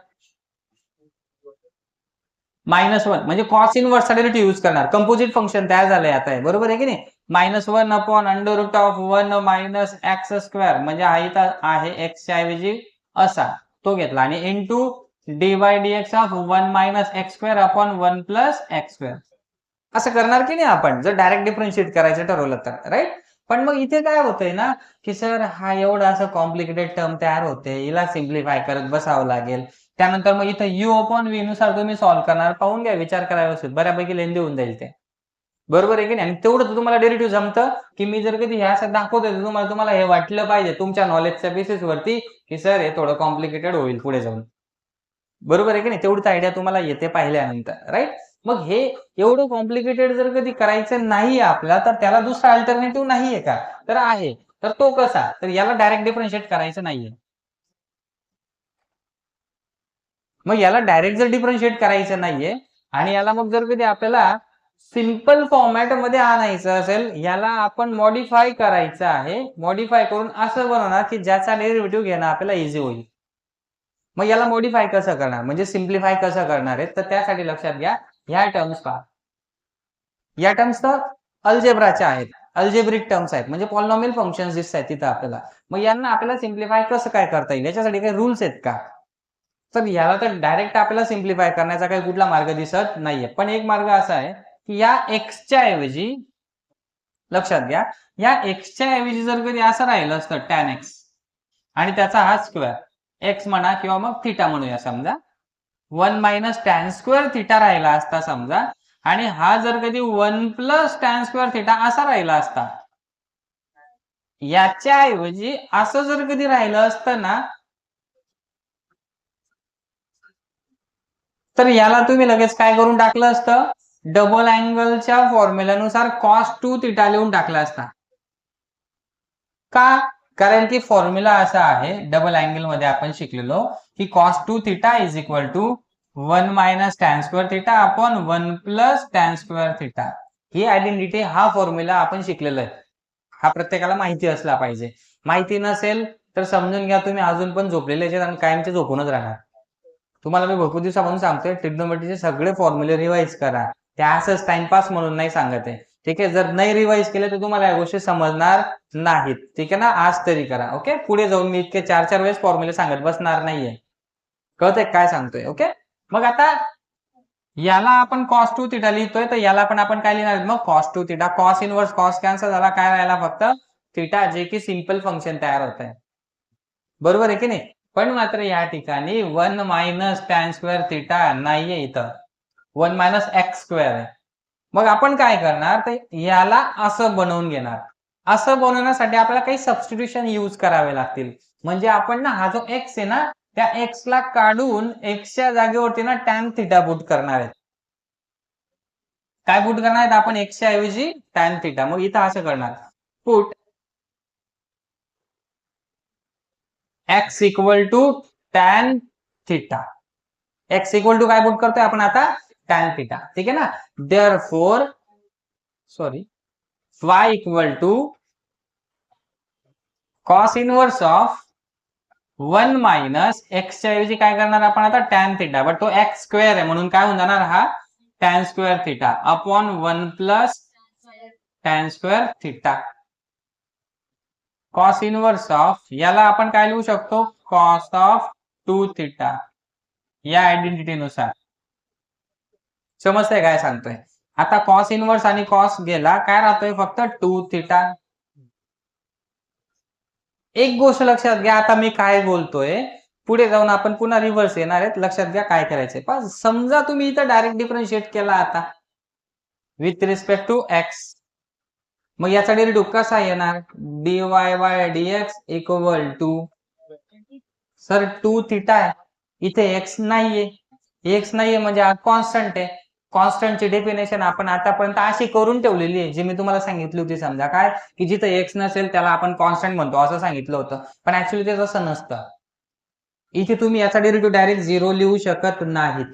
-1 म्हणजे कॉस इनवर्स साठी यूज करणार. कंपोजिट फंक्शन तयार झालंय आता, बरोबर आहे की नाही? -1 upon under root of 1 minus x square, म्हणजे हा इथं आहे एक्स च्या ऐवजी असा तो घेतला, आणि into dy dx of 1 minus x square upon 1 plus x square. असं करणार की नाही आपण जर डायरेक्ट डिफरन्शिएट करायचं ठरवलं तर, राईट? पण मग इथे काय होतंय ना, की सर हा एवढा असं कॉम्प्लिकेटेड टर्म तयार होते, हिला सिम्प्लिफाय करत बसावं लागेल. त्यानंतर मग इथं यू अपॉन व्ही नुसार तुम्ही सॉल्व्ह करणार, पाहून घ्या, विचार करा व्यवस्थित, बऱ्यापैकी लेंदी होऊन जाईल ते. बरोबर आहे की नाही? आणि तेवढं तर तुम्हाला डेरिव्हेटिव्ह जमतं, की मी जर कधी हे असं दाखवतोय तर तुम्हाला हे वाटलं पाहिजे तुमच्या नॉलेजच्या बेसिसवरती, की सर हे थोडं कॉम्प्लिकेटेड होईल पुढे जाऊन. बरोबर आहे की नाही? तेवढीच आयडिया तुम्हाला येते पाहिल्यानंतर, राईट? मग हे एवढं कॉम्प्लिकेटेड जर कधी करायचं नाहीये आपल्याला, तर त्याला दुसरा अल्टरनेटिव्ह नाहीये का? तर आहे. तर तो कसा? तर याला डायरेक्ट डिफरन्शिएट करायचं नाहीये. मग याला डायरेक्ट जर डिफरन्शिएट करायचं नाहीये आणि याला मग जर कधी आपल्याला सिंपल फॉर्मॅट मध्ये आणायचं असेल, याला आपण मॉडिफाय करायचं आहे. मॉडिफाय करून असं बनवणार की ज्याचा डेरिव्हेटिव्ह घेणं आपल्याला इझी होईल. मग याला मॉडिफाय कसं करणार, म्हणजे सिम्प्लिफाय कसं करणार आहे, तर त्यासाठी लक्षात घ्या, ह्या टर्म्स पहा. या टर्म्स तर अल्जेब्राच्या आहेत, अल्जेब्रिक टर्म्स आहेत, म्हणजे पॉलिनॉमियल फंक्शन्स दिसत आहेत तिथं आपल्याला. मग यांना आपल्याला सिम्प्लिफाय कसं काय करता येईल, याच्यासाठी काही रूल्स आहेत का? तर याला तर डायरेक्ट आपल्याला सिम्प्लिफाय करण्याचा काही कुठला मार्ग दिसत नाहीये. पण एक मार्ग असा आहे की या एक्सच्या ऐवजी, लक्षात घ्या, या एक्सच्या ऐवजी जर कधी असं राहिलं असतं टॅन एक्स आणि त्याचा हा स्क्वेअर एक्स म्हणा किंवा मग थिटा म्हणूया समजा, 1 मायनस टॅन स्क्वेअर थिटा राहिला असता समजा, आणि हा जर कधी 1 प्लस टॅन स्क्वेअर थिटा असा राहिला असता, याच्या ऐवजी असं जर कधी राहिलं असतं ना, तर याला तुम्ही लगेच काय करून टाकलं असतं, डबल अँगलच्या फॉर्म्युल्यानुसार कॉस 2 थिटा लिहून टाकला असता. का? कारण की फॉर्म्युला असा आहे, डबल अँगल मध्ये आपण शिकलेलो, की cos 2 theta is equal to 1 minus tan square theta upon 1 plus tan square theta. ही आयडेंटिटी, हा फॉर्म्युला आपण शिकलेलो आहे. हा प्रत्येकाला माहिती असला पाहिजे. माहिती नसेल तर समजून घ्या तुम्ही अजून पण झोपलेले आहेत आणि कायमचे झोपूनच राहणार. तुम्हाला मी भरपूर दिवसापासून सांगतोय, ट्रिग्नोमेट्रीचे सगळे फॉर्म्युले रिवाइज करा. ते असंच टाइमपास म्हणून नाही सांगत आहे. ठीक आहे, जर नाही रिवाइज केले तर तुम्हाला या गोष्टी समजणार नाहीत. ठीक आहे ना, आज तरी करा. ओके, पुढे जाऊन मी इतके 4-4 वेळेस फॉर्म्युले सांगत बसणार नाहीये. कळतंय काय सांगतोय? ओके, मग आता याला आपण कॉस 2 थिटा लिहितोय, तर याला पण आपण काय लिहिणार, मग cos 2 theta, cos inverse cos cancel झाला, काय राहिला फक्त थिटा, जे की सिंपल फंक्शन तयार होत आहे. बरोबर आहे की नाही? पण मात्र या ठिकाणी 1 मायनस टॅन स्क्वेअर थिटा नाहीये, इथं 1 मायनस एक्स स्क्वेअर आहे. मग आपण काय करणार, तर याला असं बनवून घेणार. असं बनवण्यासाठी आपल्याला काही सबस्टिट्यूशन यूज करावे लागतील. म्हणजे आपण ना, हा जो एक्स आहे ना, त्या एक्स ला काढून एक्सच्या जागेवरती ना टॅन थिटा पुट करणार आहेत. काय पुट करणार आहेत आपण, एक्सच्या ऐवजी टॅन थिटा. मग इथं असं करणार, put x equal to tan theta. X equal to काय पुट करतोय आपण आता, टॅन थिटा. ठीक आहे ना, therefore sorry y equal to cos inverse of 1 minus एक्सच्या ऐवजी काय करणार आपण आता, टॅन थिटा, बट तो एक्स स्क्वेअर आहे म्हणून काय होऊन जाणार, हा tan square theta upon 1 plus tan square theta. Cos inverse of, याला आपण काय लिहू शकतो, कॉस ऑफ 2 थिटा, या आयडेंटिटीनुसार. समजतंय काय सांगतोय? आता कॉस इनवर्स आणि कॉस गेला, काय राहतोय फक्त 2 थिटा. एक गोष्ट लक्षात घ्या, आता मी काय बोलतोय, पुढे जाऊन आपण पुन्हा रिव्हर्स येणार आहेत. लक्षात घ्या काय करायचंय. पण समजा तुम्ही इथं डायरेक्ट डिफरन्शिएट केला आता विथ रिस्पेक्ट टू एक्स, मग याचा डेरिव्हेटिव्ह कसा येणार, dy by dx equal to, sir 2 theta आहे, इथे एक्स नाहीये. एक्स नाहीये म्हणजे हा कॉन्स्टंट आहे. कॉन्स्टंटची डेफिनेशन आपण आतापर्यंत अशी करून ठेवलेली आहे, जी मी तुम्हाला सांगितली होती. समजा काय, की जिथे एक्स नसेल त्याला आपण कॉन्स्टंट म्हणतो, असं सांगितलं होतं. पण ऍक्च्युअली ते तसं नसतं. इथे तुम्ही याचा डेरिव्हेटिव्ह डायरेक्ट 0 लिहू शकत नाहीत,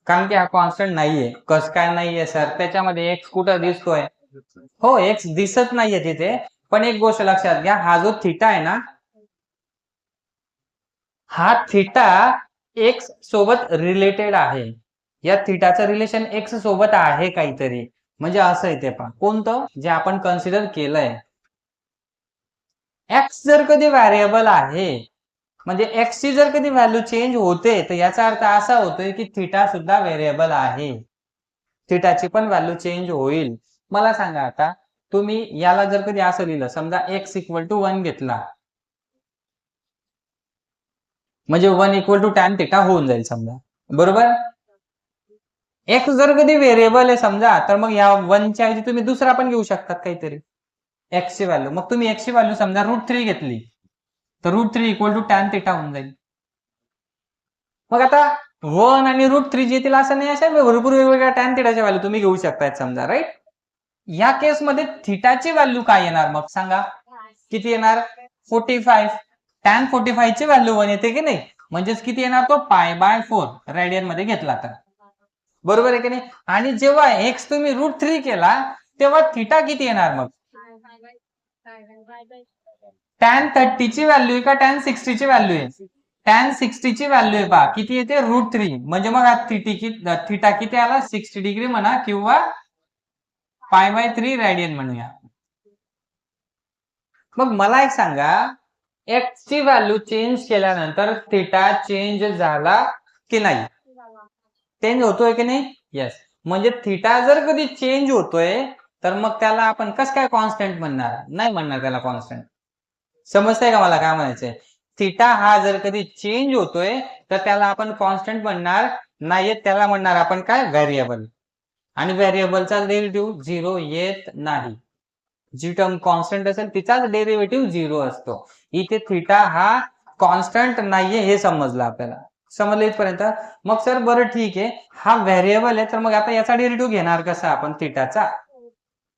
कारण की हा कॉन्स्टंट नाहीये. कसं काय नाहीये सर, त्याच्यामध्ये एक्स कुठं दिसतोय, हो एक्स दिसत नाहीये तिथे. पण एक गोष्ट लक्षात घ्या, हा जो थिटा आहे ना, हा थिटा एक्स सोबत रिलेटेड आहे. या थिटाचं रिलेशन एक्स सोबत आहे काहीतरी, म्हणजे असं आहे ते. पण कोणतं, जे आपण कन्सिडर केलंय. एक्स जर कधी व्हेरिएबल आहे, म्हणजे एक्स ची जर कधी व्हॅल्यू चेंज होते, तर याचा अर्थ असा होतोय की थिटा सुद्धा व्हेरिएबल आहे, थिटाची पण व्हॅल्यू चेंज होईल. मला सांगा आता, तुम्ही याला जर कधी असं लिहिलं, समजा x इक्वल टू 1 घेतला, म्हणजे 1 इक्वल टू टॅन थिटा होऊन जाईल समजा, बरोबर. x जर कधी व्हेरिएबल आहे समजा, तर मग या 1 च्या ऐवजी तुम्ही दुसरा पण घेऊ शकतात काहीतरी x ची व्हॅल्यू. मग तुम्ही x ची व्हॅल्यू समजा √3 घेतली, तर √3 इक्वल टू टॅन थिटा होऊन जाईल. मग आता 1 आणि √3 जे येतील असं नाही, अशा भरपूर वेगवेगळ्या टॅन थिटाच्या व्हॅल्यू तुम्ही घेऊ शकताय समजा, राईट. या केसमध्ये थिटाची व्हॅल्यू काय येणार मग सांगा, किती येणार? 45. टॅन 45 ची व्हॅल्यू 1 येते की नाही, म्हणजेच किती येणार तो π/4 रेडियन मध्ये घेतला तर, बरोबर आहे की नाही. आणि जेव्हा x तुम्ही √3 केला तेव्हा थिटा किती येणार मग? टॅन 30 ची व्हॅल्यू आहे का टॅन 60 ची व्हॅल्यू आहे? टॅन 60 ची व्हॅल्यू आहे पहा, किती येते? √3. म्हणजे मग थिटा किती आला? 60 डिग्री म्हणा किंवा π/3 रेडियन म्हणूया. मग मला एक सांगा, x ची व्हॅल्यू चेंज केल्यानंतर थिटा चेंज झाला की नाही? चेंज होतोय की नाही? येस. म्हणजे थिटा जर कधी चेंज होतोय तर मग त्याला आपण कसं काय कॉन्स्टंट म्हणणार? नाही म्हणणार त्याला कॉन्स्टंट. समजतंय का मला काय म्हणायचंय? थिटा हा जर कधी चेंज होतोय तर त्याला आपण कॉन्स्टंट म्हणणार नाही, त्याला म्हणणार आपण काय? व्हेरिएबल. आणि व्हेरिएबलचा डेरिव्हेटिव्ह 0 येत नाही. जी टर्म कॉन्स्टंट असेल तिचाच डेरिव्हेटिव्ह 0 असतो. इथे थिटा हा कॉन्स्टंट नाहीये हे समजलं आपल्याला. समजलं इथपर्यंत? मग सर बरं ठीक आहे, हा व्हेरिएबल आहे, तर मग आता याचा डेरिव्हेटिव्ह घेणार कसा आपण थिटाचा?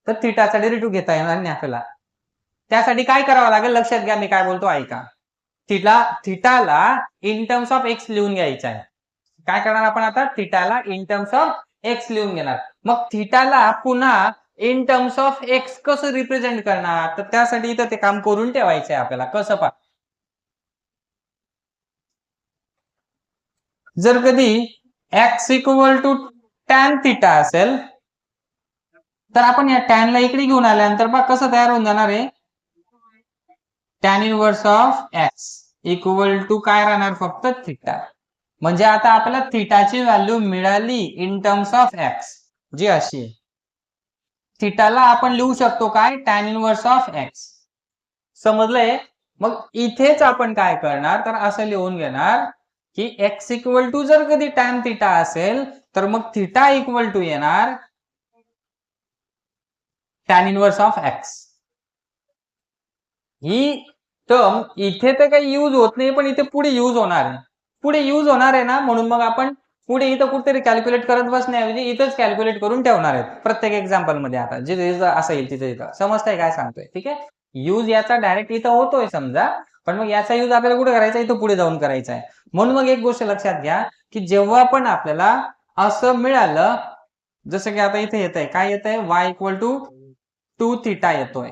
तर थिटाचा डेरिव्हेटिव्ह घेता येणार नाही आपल्याला. त्यासाठी काय करावं लागेल लक्षात घ्या, मी काय बोलतो ऐका. थिटाला इन टर्म्स ऑफ एक्स लिहून घ्यायचा आहे. काय करणार आपण आता? थिटाला इन टर्म्स ऑफ एक्स लिहून घेणार. मग थिटाला पुन्हा इन टर्म्स ऑफ एक्स कसं रिप्रेझेंट करणार? तर त्यासाठी इथं ते काम करून ठेवायचं आहे आपल्याला. कसं पहा, जर कधी x equal to tan theta असेल तर आपण या टॅनला इकडे घेऊन आल्यानंतर बघ कसं तयार होऊन जाणार आहे? Tan inverse of x equal to काय राहणार? फक्त थिटा. म्हणजे आता आपल्याला थिटाची व्हॅल्यू मिळाली इन टर्म्स ऑफ एक्स, जी अशी आहे. थिटाला आपण लिहू शकतो काय? Tan inverse of x. समजलंय? मग इथेच आपण काय करणार, तर असं लिहून घेणार की x इक्वल टू जर कधी टॅन थिटा असेल तर मग थिटा इक्वल टू येणार टॅन इनव्हर्स ऑफ एक्स. ही टर्म इथे तर काही यूज होत नाही, पण इथे पुढे यूज होणार आहे. पुढे यूज होणार आहे ना, म्हणून मग आपण पुढे इथं कुठेतरी कॅल्क्युलेट करत बसण्याऐवजी इथंच कॅल्क्युलेट करून ठेवणार आहेत प्रत्येक एक्झाम्पल मध्ये. आता जे असं येईल तिथे इथं समजताय काय सांगतोय? ठीक आहे. यूज याचा डायरेक्ट इथं होतोय समजा, पण मग याचा यूज आपल्याला कुठे करायचा? इथं पुढे जाऊन करायचा आहे. म्हणून मग एक गोष्ट लक्षात घ्या की जेव्हा पण आपल्याला असं मिळालं, जसं की आता इथे येत आहे, काय येत आहे? y इक्वल टू 2 थिटा येतोय.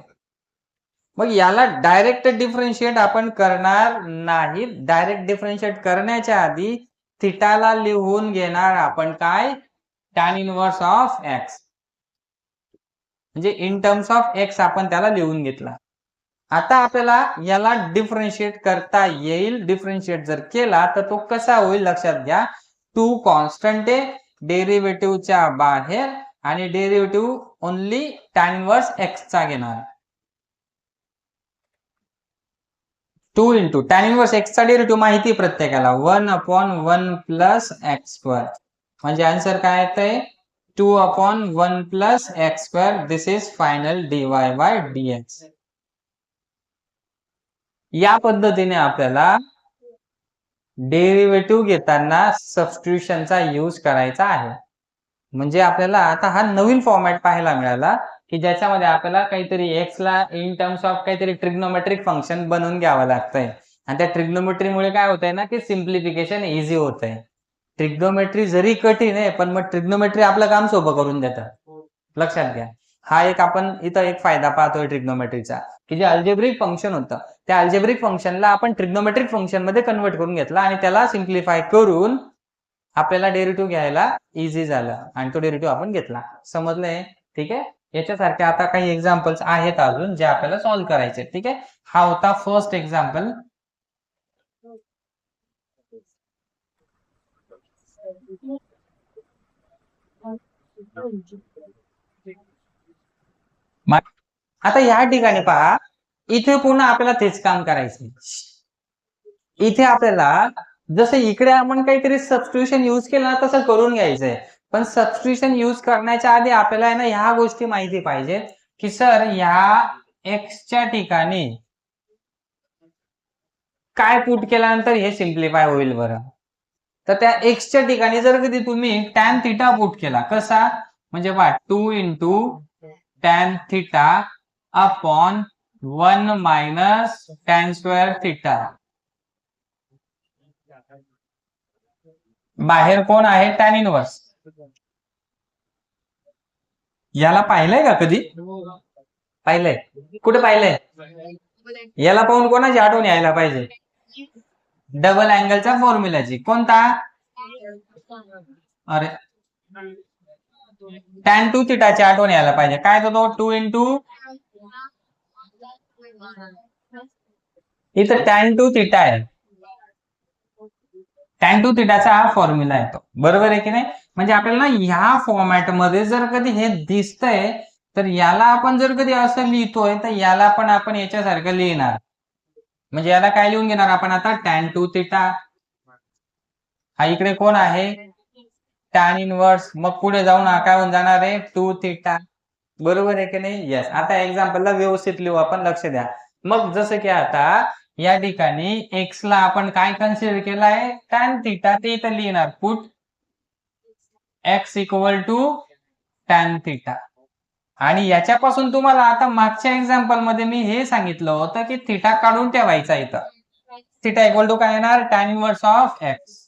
मग याला डायरेक्ट डिफरन्शिएट आपण करणार नाही. डायरेक्ट डिफरन्शिएट करण्याच्या आधी थिटाला लिहून घेणार आपण काय? Tan inverse of x. म्हणजे इन टर्म्स ऑफ एक्स आपण त्याला लिहून घेतला. आता आपल्याला याला डिफरन्शिएट करता येईल. डिफरन्शिएट जर केला तर तो कसा होईल लक्षात घ्या. 2 कॉन्स्टंट आहे डेरिव्हेटिव्हच्या बाहेर आणि derivative only tan inverse x चा घेणार. 2 इंटू टॅन इनव्हर्स एक्स चा डेरिव्हेटिव्ह माहिती प्रत्येकाला 1/1 प्लस एक्स स्क्वेअर. म्हणजे आन्सर काय येतंय? 2/1 plus x square. This is final dy by dx. या पद्धतीने आपल्याला डेरिव्हेटिव्ह घेताना सबस्टिट्यूशनचा यूज करायचा आहे. म्हणजे आपल्याला आता हा नवीन फॉर्मॅट पाहायला मिळाला की ज्याच्यामध्ये आपल्याला काहीतरी एक्स ला इन टर्म्स ऑफ काहीतरी ट्रिग्नोमेट्रिक फंक्शन बनवून घ्यावं लागतंय. आणि त्या ट्रिग्नोमेट्रीमुळे काय होतंय ना की सिम्प्लिफिकेशन इझी होतंय. ट्रिग्नोमेट्री जरी कठीण आहे पण मग ट्रिग्नोमेट्री आपलं काम सोपं करून देतं. लक्षात घ्या. हा एक आपण इथं एक फायदा पाहतोय ट्रिग्नोमेट्रीचा, की जे अल्जेब्रिक फंक्शन होतं त्या अल्जेब्रिक फंक्शनला आपण ट्रिग्नोमेट्रिक फंक्शन मध्ये कन्वर्ट करून घेतला आणि त्याला सिम्प्लिफाय करून आपल्याला डेरिव्हेटिव्ह घ्यायला इझी झालं आणि तो डेरिव्हेटिव्ह आपण घेतला. समजलंय? ठीक आहे. याच्यासारखे आता काही एक्झाम्पल्स आहेत अजून जे आपल्याला सॉल्व्ह करायचे. ठीक आहे. हा होता फर्स्ट एक्झाम्पल. आता ह्या ठिकाणी पहा, इथे पुन्हा आपल्याला तेच काम करायचंय. इथे आपल्याला जसं इकडे आपण काहीतरी सबस्टिट्यूशन यूज केलं ना तसं करून घ्यायचंय. पण सबस्टिट्यूशन यूज करण्याच्या आधी आपल्याला आहे ना ह्या गोष्टी माहिती पाहिजेत, की सर ह्या एक्सच्या ठिकाणी काय पुट केल्यानंतर हे सिम्प्लिफाय होईल बरं. तर त्या एक्सच्या ठिकाणी जर कधी तुम्ही टॅन थिटा पुट केला, कसा म्हणजे पहा 2 into tan theta upon 1 minus tan square theta. बाहेर कोण आहे? Tan inverse. याला पाहिलंय का कधी? पाहिलंय? कुठे पाहिलंय? याला पाहून कोणाची आठवण यायला पाहिजे? डबल अँगलच्या फॉर्म्युलाची. कोणता? अरे टॅन टू थिटाची आठवण यायला पाहिजे. काय तो 2 इंटू इथं टॅन टू थिटा आहे. टॅन टू थिटाचा हा फॉर्म्युला आहे तो. बरोबर आहे की नाही? म्हणजे आपल्याला ह्या फॉर्मॅट मध्ये जर कधी हे दिसतंय तर याला आपण जर कधी असं लिहितोय तर याला पण आपण याच्यासारखं लिहिणार. म्हणजे याला काय लिहून घेणार आपण आता? Tan two theta. हा इकडे कोण आहे? Tan inverse. मग पुढे जाऊन हा काय होऊन जाणार आहे? 2 थिटा. बरोबर आहे की नाही? येस. आता एक्झाम्पलला व्यवस्थित लिहू आपण, लक्ष द्या. मग जसं की आता या ठिकाणी एक्स ला आपण काय कन्सिडर केलं आहे? Tan theta. ते इथं लिहिणार put x equal to tan theta. आणि याच्यापासून तुम्हाला आता मागच्या एक्झाम्पल मध्ये मी हे सांगितलं होतं की थिटा काढून ठेवायचा इथं. थिटा इक्वल टू काय येणार? Tan inverse of x.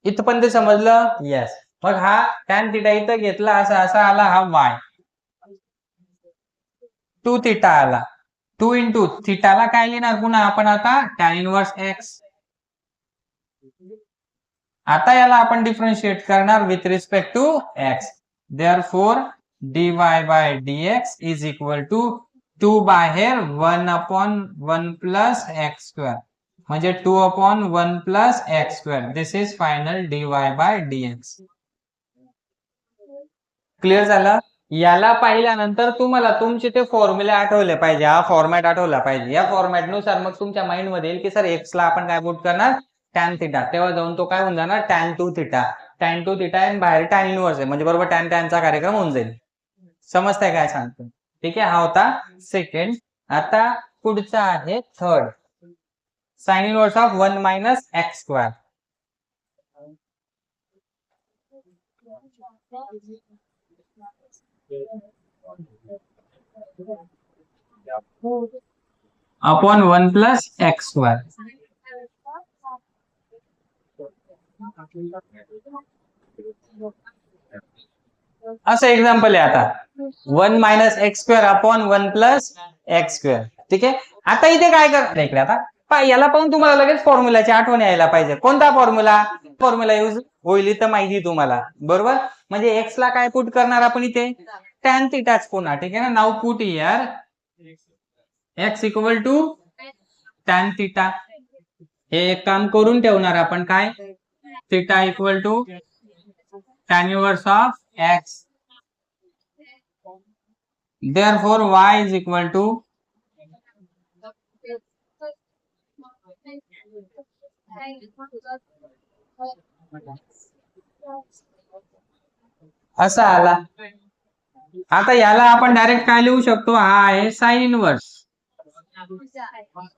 इथपर्यंत समजलं? येस. मग हा टॅन थिटा इथं घेतला, असा आला हा वाय. 2 थिटा आला. 2 इंटू थिटाला काय लिहिणार पुन्हा आपण आता? Tan inverse x. आता याला आपण डिफरन्शिएट करणार with respect to x. Therefore dy by dx is equal to 2 बाहेर 1 अपॉन 1 प्लस एक्स स्क्वेअर. म्हणजे 2 upon 1 plus x square. This is final dy by dx. Clear झालं? याला पाहिल्यानंतर तुम्हाला तुमचे ते फॉर्म्युले आठवले पाहिजे, हा फॉर्मॅट आठवला पाहिजे. या फॉर्मॅट नुसार मग तुमच्या माइंड मध्ये येईल की सर एक्स ला आपण काय पुट करणार? Tan theta. तेव्हा जाऊन तो काय होऊन जाणार? Tan two theta. Tan two theta आहे बाहेर टॅन इनवर्स आहे, म्हणजे बरोबर टॅन टॅनचा कार्यक्रम होऊन जाईल. समजताय काय सांगतो? ठीक आहे. हा होता सेकंड. आता पुढचा आहे third. Sign inverse of 1 minus x square upon 1 plus x square. असं एक्झाम्पल आहे आता 1 minus x square upon 1 plus x square. ठीक आहे. आता इथे काय करणार इकडे आता याला पाहून तुम्हाला लगेच फॉर्म्युलाची आठवण यायला पाहिजे. कोणता फॉर्म्युला? फॉर्म्युला यूज होईल इथं माहिती तुम्हाला. बरोबर. म्हणजे एक्स ला काय पुट करणार आपण इथे? टॅन थिटाच पुन्हा. ठीक आहे ना? Now put here x equal to tan theta. हे एक काम करून ठेवणार आपण काय? Theta equal to tan inverse of x. Therefore y is equal to असा आला. आता याला आपण डायरेक्ट काय लिहू शकतो? हा आहे साइन इनवर्स.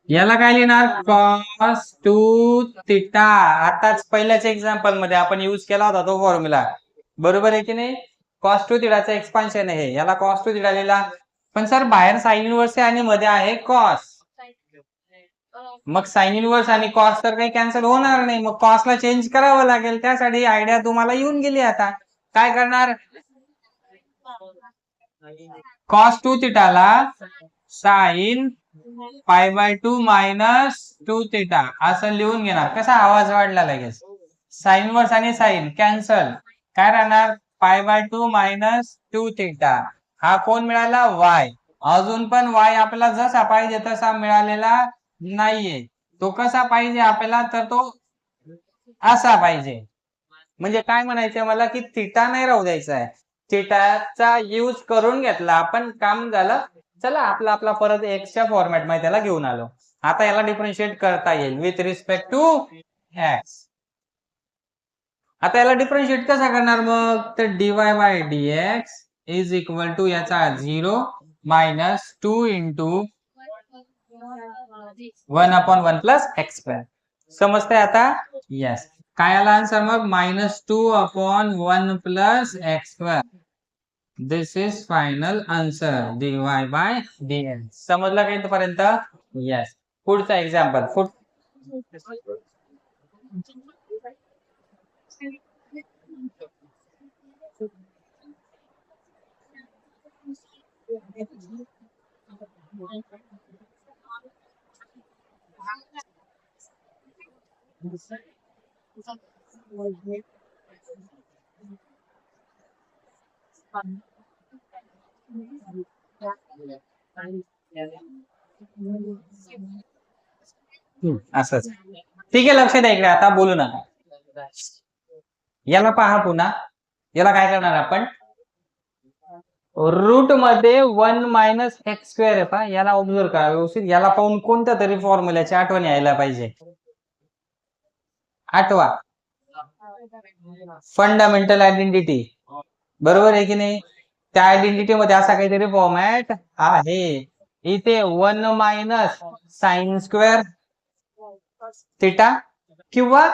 याला काय लिहिणार? Cos two theta. आताच पहिल्याच एक्झाम्पल मध्ये आपण यूज केला होता तो फॉर्म्युला. बरोबर आहे की नाही? कॉस टू थिटाचं एक्सपान्शन आहे. याला कॉस टू थिटा लिहिला. पण सर बाहेर साइन इनवर्स आहे आणि मध्ये आहे कॉस. मग साइन इनवर्स आणि कॉस तर काही कॅन्सल होणार नाही. मग कॉसला चेंज करावं लागेल. त्यासाठी आयडिया तुम्हाला येऊन गेली. आता काय करणार? कॉस टू थिटाला sine pi by 2 minus 2 theta असं लिहून घेणार. कसा आवाज वाढला लगेच? साइन इनवर्स आणि साइन कॅन्सल. काय राहणार? पाय बाय 2 मायनस 2 थिटा. हा कोण मिळाला? वाय. अजून पण वाय आपल्याला जसा पाहिजे तसा मिळालेला नाहीये. तो कसा पाहिजे आपल्याला? तर तो असा पाहिजे. म्हणजे काय म्हणायचंय मला की थिटा नाही राहू द्यायचा आहे. थिटाचा यूज करून घेतला आपण, काम झालं. चला आपला आपला परत एक्सच्या फॉर्मॅट मध्ये त्याला घेऊन आलो. आता याला डिफरन्शिएट करता येईल विथ रिस्पेक्ट टू एक्स. आता याला डिफरन्शिएट कसा करणार मग, तर d y by d x is equal to याचा 0 minus 2 into 1/1 plus x square. समजतंय आता? यस. काय आला आन्सर मग, -2/1 plus x square. This is final answer dy by dx. समजलं का इथपर्यंत? यस. पुढचा एक्झाम्पल. असंच. ठीक आहे, लक्ष द्या इकडे, आता बोलू नका. याला पहा पुन्हा. याला काय करणार आपण, रूट मध्ये 1 मायनस एक्स स्क्वेअर आहे पहा. याला ऑब्झर्व करा व्यवस्थित. याला पाहून कोणत्या तरी फॉर्म्युल्याची आठवण यायला पाहिजे. आठवा, फंडामेंटल आयडेंटिटी. बरोबर आहे की नाही? त्या आयडेंटिटी मध्ये असा काहीतरी फॉर्मॅट आहे. इथे 1 मायनस साइन स्क्वेअर थिटा किंवा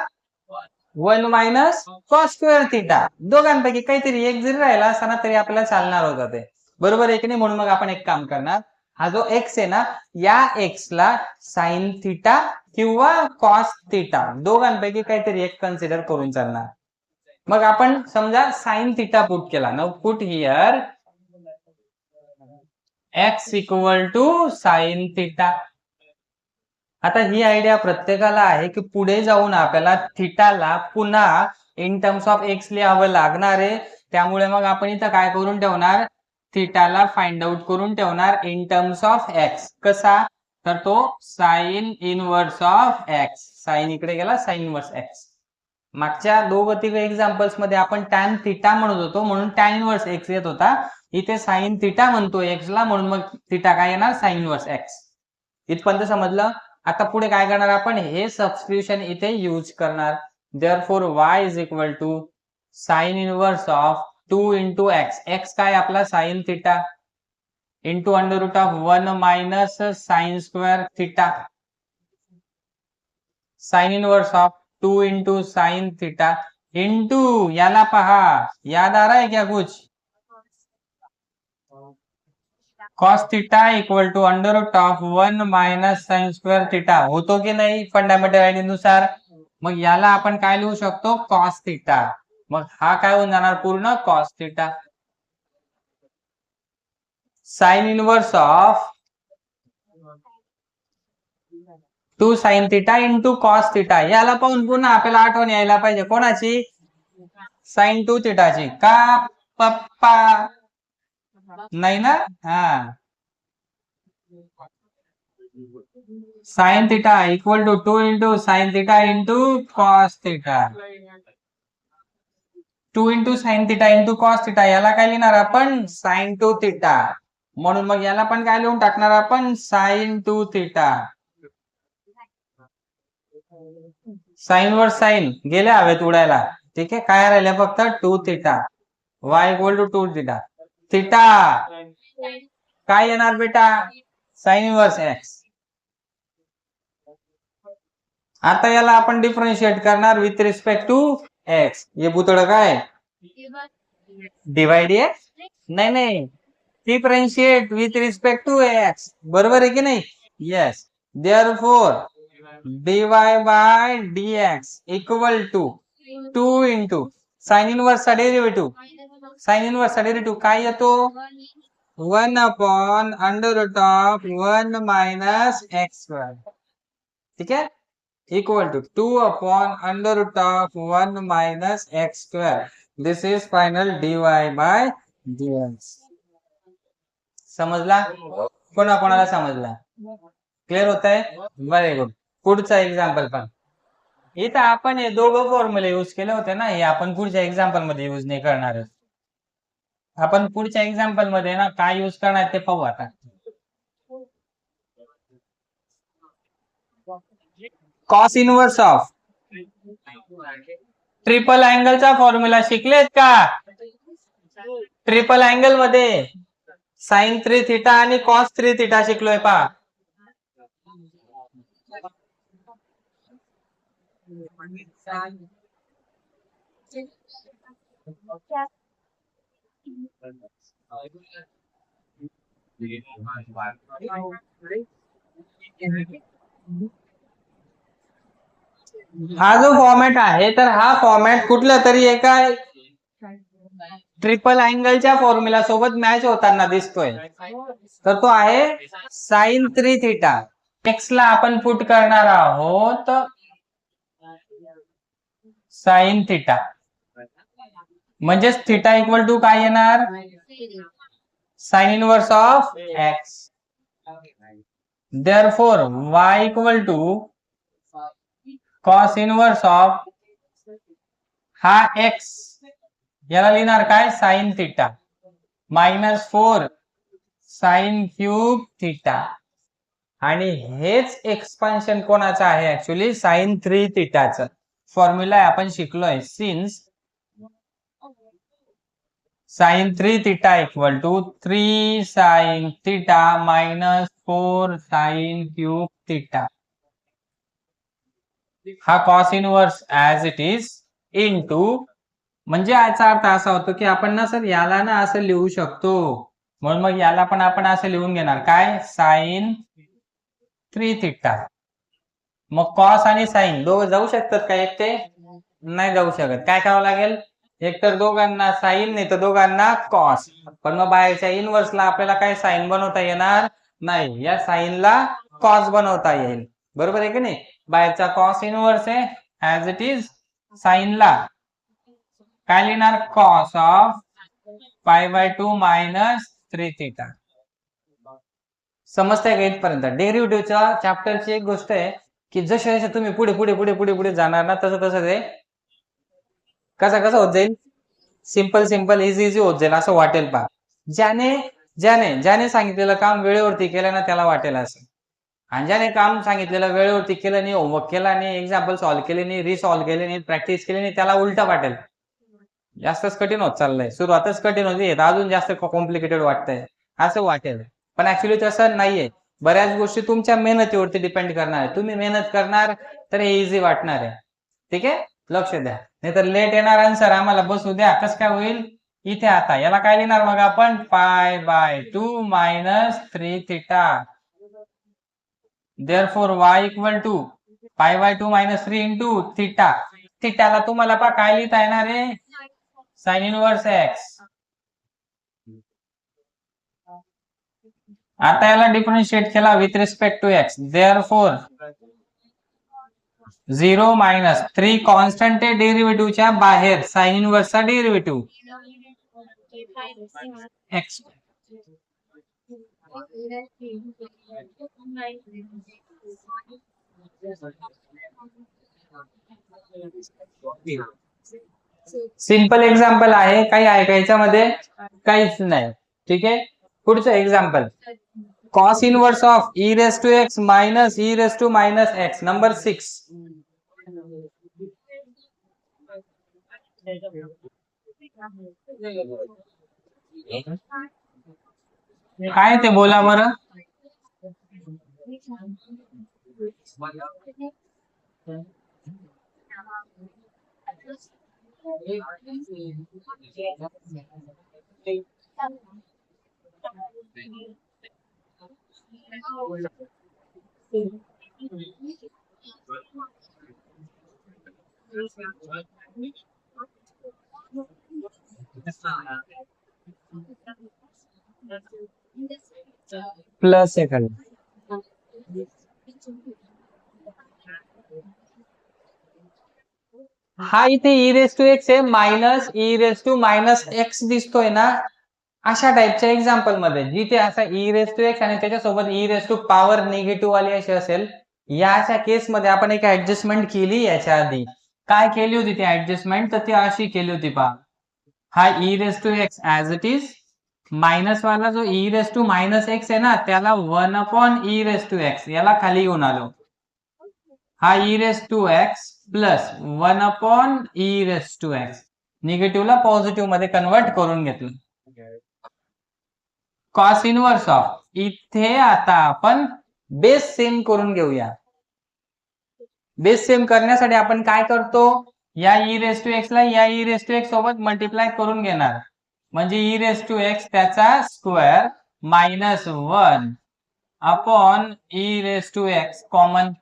1 मायनस कॉस स्क्वेअर थिटा, दोघांपैकी काहीतरी एक जरी राहिला असताना तरी आपल्याला चालणार होतं ते. बरोबर आहे की नाही? म्हणून मग आपण एक काम करणार, हा जो एक्स आहे ना, या एक्स ला साइन थिटा किंवा कॉस थिटा दोघांपैकी काहीतरी एक कन्सिडर करून चालणार. मग आपण समजा साइन थिटा पुट केला. Now put here x equal to sine theta. आता ही आयडिया प्रत्येकाला आहे की पुढे जाऊन आपल्याला थिटाला पुन्हा इन टर्म्स ऑफ एक्स लिहावं लागणार आहे. त्यामुळे मग आपण इथं काय करून ठेवणार, थिटाला फाइंड आउट करून ठेवणार इन टर्म्स ऑफ एक्स. कसा, तर तो sine inverse of x. Sine इकडे गेला, साइन इनवर्स एक्स. मागच्या 2-3 एक्झाम्पल्स मध्ये आपण टॅन थिटा म्हणत होतो म्हणून टॅन इनवर्स एक्स येत होता. इथे साइन थिटा म्हणतो एक्स ला म्हणून मग थिटा काय येणार, साइन इनवर्स एक्स. इथपर्यंत समजलं? आता पुढे काय करणार आपण, हे सबस्टिट्यूशन इथे यूज करणार. Therefore y is equal to sine inverse of 2 into x. X काय आपला sine theta into under root of 1 minus sine square theta. Sine inverse of 2 into sine theta into याला पहा, याद आ रहा है क्या कुछ, cos theta equal to under root of 1 minus sine square theta. होतो की नाही फंडामेंटल आयडिया नुसार? मग याला आपण काय लिहू शकतो, कॉस थिटा. मग हा काय होऊन जाणार, पूर्ण cos theta. Sine inverse of 2 sign theta into cos theta. याला पाहून पुन्हा आपल्याला आठवण यायला पाहिजे कोणाची, साइन 2 थिटाची. का पप्पा, नाही ना? हा, sine theta equal to 2 into sine theta into cos theta. 2 into sine theta into cos theta. याला काय लिहिणार आपण, साइन 2 थिटा. म्हणून मग याला पण काय लिहून टाकणार आपण, साइन 2 थिटा. साइन वर साइन गेले हवेत उडायला. ठीक आहे, काय राहिले फक्त 2 theta. y equal to 2 theta. Theta काय येणार बेटा, साइन इनवर्स एक्स. आता याला आपण डिफरन्शिएट करणार विथ रिस्पेक्ट टू एक्स. हे पुतळं काय, डिवाइड एक्स, नाही, differentiate with respect to x. बरोबर आहे की नाही? Yes. Therefore dy by dx equal to 2 into sine inverse चा डेरिव्हेटिव्ह. साइन इनवर्स चा डेरिव्हेटिव्ह काय येतो, 1 upon under root of 1 minus x square. ठीक आहे, equal to 2 upon under root of 1 minus x square. This is final dy by dx. समजला? कोणाला समजला? क्लिअर होत आहे? Very good. पुढचा एक्झाम्पल पण इथं आपण हे दोघं फॉर्म्युले यूज केले होते ना, हे आपण पुढच्या एक्झाम्पल मध्ये यूज नाही करणार. आपण पुढच्या एक्झाम्पल मध्ये ना काय यूज करणार ते पाहू आता. कॉस इनवर्स ऑफ ट्रिपल अँगलचा फॉर्म्युला शिकलेत का? ट्रिपल अँगल मध्ये साइन 3 थिटा आणि कॉस 3 थिटा शिकलोय पहा. हा जो फॉर्मॅट आहे तर हा फॉर्मॅट कुठल्या तरी एका ट्रिपल अँगलच्या फॉर्म्युला सोबत मॅच होताना दिसतोय. तर तो आहे साइन 3 थिटा. एक्स ला आपण पुट करणार आहोत साइन थिटा, म्हणजेच थिटा इक्वल टू काय येणार? Sine inverse of x. Therefore y equal to cos inverse of हा x याला लिहिणार काय? Sine theta -4 sine cube theta. आणि हेच एक्सपान्शन कोणाचं आहे? Actually sign 3 थिटाचं. फॉर्म्युला आपण शिकलोय. Since sine 3 theta equal to 3 sine theta -4 sine cube theta. हा cos inverse as it is into, म्हणजे याचा अर्थ असा होतो की आपण ना सर याला ना असं लिहू शकतो, म्हणून मग याला पण आपण असं लिहून घेणार काय? Sine 3 theta. मग कॉस आणि साइन दोघं जाऊ शकतात का एकटे? नाही जाऊ शकत. काय करावं लागेल? एक तर दोघांना साइन नाही तर दोघांना कॉस. पण मग बाहेरच्या इनवर्सला आपल्याला काय साइन बनवता येणार नाही, या साइनला कॉस बनवता येईल. बरोबर आहे की नाही? बाहेरचा कॉस इनवर्स आहे, ऍज इट इज साइनला काय लिहिणार? Cos of π/2 -3 theta. समजतंय का इथपर्यंत? डेरिव्हेटिव्हच्या चॅप्टरची एक गोष्ट आहे की जसे जसे तुम्ही पुढे पुढे पुढे पुढे पुढे जाणार ना तसं तसं ते कसं होत जाईल? सिंपल इझी होत जाईल असं वाटेल पहा. ज्याने सांगितलेलं काम वेळेवरती केलं ना त्याला वाटेल असं. आणि ज्याने काम सांगितलेलं वेळेवरती केलं नाही, होमवर्क केला नाही, एक्झाम्पल सॉल्व्ह केले नाही, रिसॉल्व्ह केले नाही, प्रॅक्टिस केली नाही, त्याला उलटा वाटेल. जास्तच कठीण होत चाललंय. सुरुवातच कठीण होती, अजून जास्त कॉम्प्लिकेटेड वाटतंय असं वाटेल. पण ऍक्च्युली तसं नाहीये. बऱ्याच गोष्टी तुमच्या मेहनतीवरती डिपेंड करणार आहे. तुम्ही मेहनत करणार तर हे इझी वाटणार आहे. ठीक आहे, लक्ष द्या. नाही तर लेट येणार आन्सर आम्हाला बसू द्या. कसं काय होईल? इथे आता याला काय लिहिणार मग आपण? π/2 -3 theta. Therefore y equal to π/2 -3 into theta. थिटाला तुम्हाला पहा काय लिहिता येणार आहे? Sine inverse x. आता याला डिफरन्शिएट केला with respect to x. Therefore 0 -3 constant आहे डेरिव्हेटिव्हच्या बाहेर. साइन इनवर्सचा डेरिव्हेटिव्ह एक्स. सिंपल एक्झाम्पल आहे. काही ऐकायच्या मध्ये काहीच नाही. ठीक आहे, पुढचं example. Cos inverse of e⁻x e⁻x number 6. काय ते बोला बरं. Plus second. हा इथे e⁻x आहे मायनस e⁻x दिसतोय ना. अशा टाइपच्या एक्झाम्पल मध्ये जिथे असा e⁻x आणि त्याच्यासोबत e⁻पॉवर निगेटिव्ह वाली अशी असेल, याच्या केस मध्ये आपण एक ऍडजस्टमेंट केली. याच्या आधी काय केली होती ती ऍडजस्टमेंट? तर ती अशी केली होती पहा. हा e raise to x as it is, minus वाला जो e raise to minus x आहे ना त्याला 1 ई रेस टू एक्स याला खाली घेऊन आलो. हा e raise to x plus 1 e raise to x निगेटिव्हला पॉझिटिव्ह मध्ये कन्वर्ट करून घेतलं. कॉस इनवर्स ऑफ, इथे आता आपण बेस सेम करून घेऊया. बेस सेम करण्यासाठी आपण काय करतो, या ई रेस टू एक्स ला या ई रेस टू एक्स सोबत मल्टिप्लाय करून घेणार, म्हणजे ई रेस टू एक्स त्याचा square minus 1 upon e raise to x common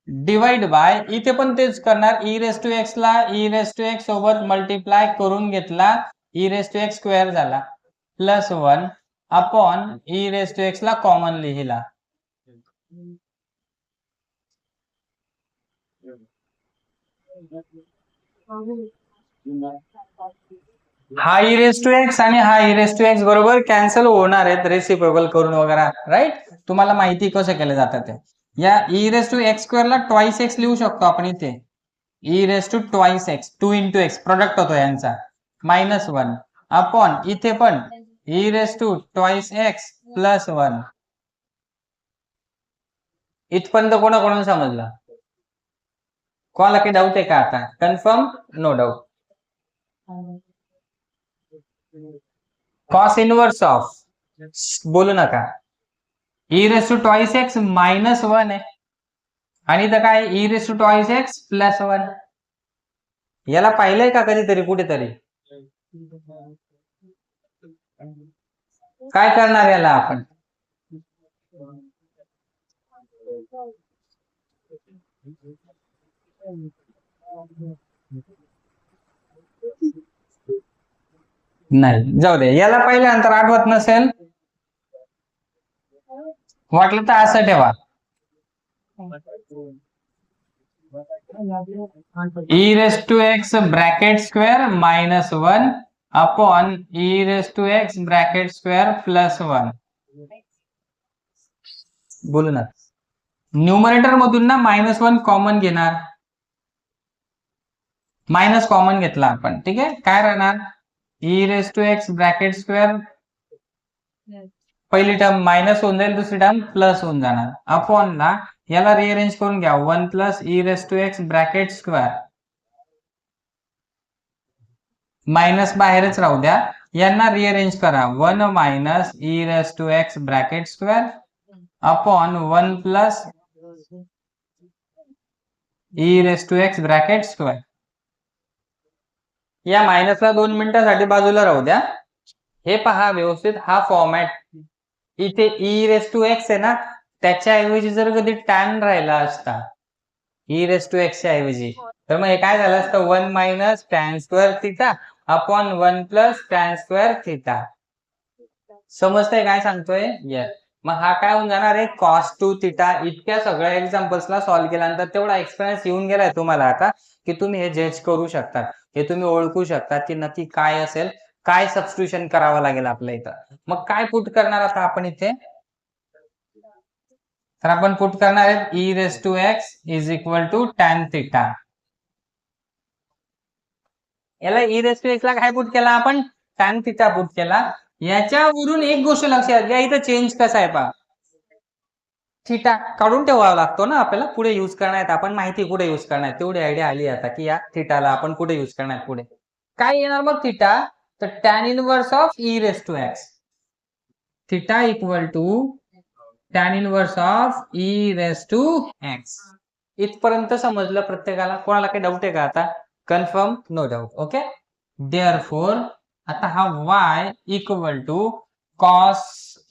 divide by, इथे पण तेच करणार, ई रेस टू एक्स ला ई रेस टू एक्स सोबत मल्टिप्लाय करून घेतला, e raise to x square झाला plus 1 upon e raise to x ला कॉमन लिहिला. हा ई रेस टू एक्स आणि हा ई रेस टू एक्स बरोबर कॅन्सल होणार आहेत रेसिप्रोकल करून वगैरे, राईट. तुम्हाला माहिती कसं केलं जातं ते. या e raise to x square ला ट्वाइस एक्स लिहू शकतो आपण इथे, e raise to twice x, 2 into x product होतो यांचा, मायनस 1 अपॉन इथे पण e raise to twice x plus 1. इथपर्यंत कोणाकोणाला समजलं? कोणाला काही डाऊट आहे का आता? Confirm, no doubt. Cos inverse of, बोलू नका, e raise to twice x minus 1 आहे आणि इथं काय e raise to twice x plus 1. याला पाहिलंय का कधीतरी कुठेतरी? काय करणार याला आपण? नाही, जाऊ दे, याला पहिल्यानंतर आठवत नसेल, वाटलं तर असं ठेवा, e raise to x bracket square minus 1 upon e raise to x bracket square plus 1. बोलू ना, न्यूमरेटर मधून ना -1 कॉमन घेणार, मायनस कॉमन घेतला आपण, ठीक आहे. काय राहणार, e raise to x bracket square, पहिली टर्म मायनस होऊन जाईल, दुसरी टर्म प्लस होऊन जाणार, अपॉन ला याला रिअरेंज करून घ्या, 1 plus e raise to x bracket square, minus बाहेरच राहू द्या, यांना रिअरेंज करा, 1 minus e raise to x bracket square upon 1 plus e raise to x bracket square. या मायनसला 2 मिनिटांसाठी बाजूला राहू द्या. हे पहा व्यवस्थित, हा फॉर्मॅट, इथे ई रेस टू एक्स आहे ना, त्याच्याऐवजी जर कधी टॅन राहिला असता ई रेस टू एक्स च्या ऐवजी, तर मग हे काय झालं असतं, 1 minus tan square theta upon 1 plus tan square theta. समजतंय काय सांगतोय? येस. मग हा काय होऊन जाणार आहे, कॉस टू थिटा. इतक्या सगळ्या एक्झाम्पल्सला सॉल्व्ह केल्यानंतर तेवढा एक्सपिरियन्स येऊन गेलाय तुम्हाला आता, की तुम्ही हे जज करू शकता, हे तुम्ही ओळखू शकता की नक्की काय असेल, काय सबस्टिट्यूशन करावं लागेल आपल्या इथं. मग काय पुट करणार आता आपण इथे, तर आपण पुट करणार आहे e raise to x is equal to tan theta. याला ई रेस टू एक्स ला काय पुट केला आपण, टॅन थिटा पुट केला. याच्यावरून एक गोष्ट लक्षात घ्या, इथं चेंज कसा आहे पहा, थिटा काढून ठेवावा लागतो ना आपल्याला, पुढे युज करण्यात, आपण माहिती कुठे युज करणार, तेवढी आयडिया आली आता की या थिटाला आपण कुठे युज करणार, पुढे काय येणार मग थिटा, तर tan inverse of e raise to x, theta equal to tan inverse of e raise to x. इथपर्यंत समजलं प्रत्येकाला? कोणाला काही डाऊट आहे का आता? Confirm, no doubt. Okay, therefore आता हा y equal to cos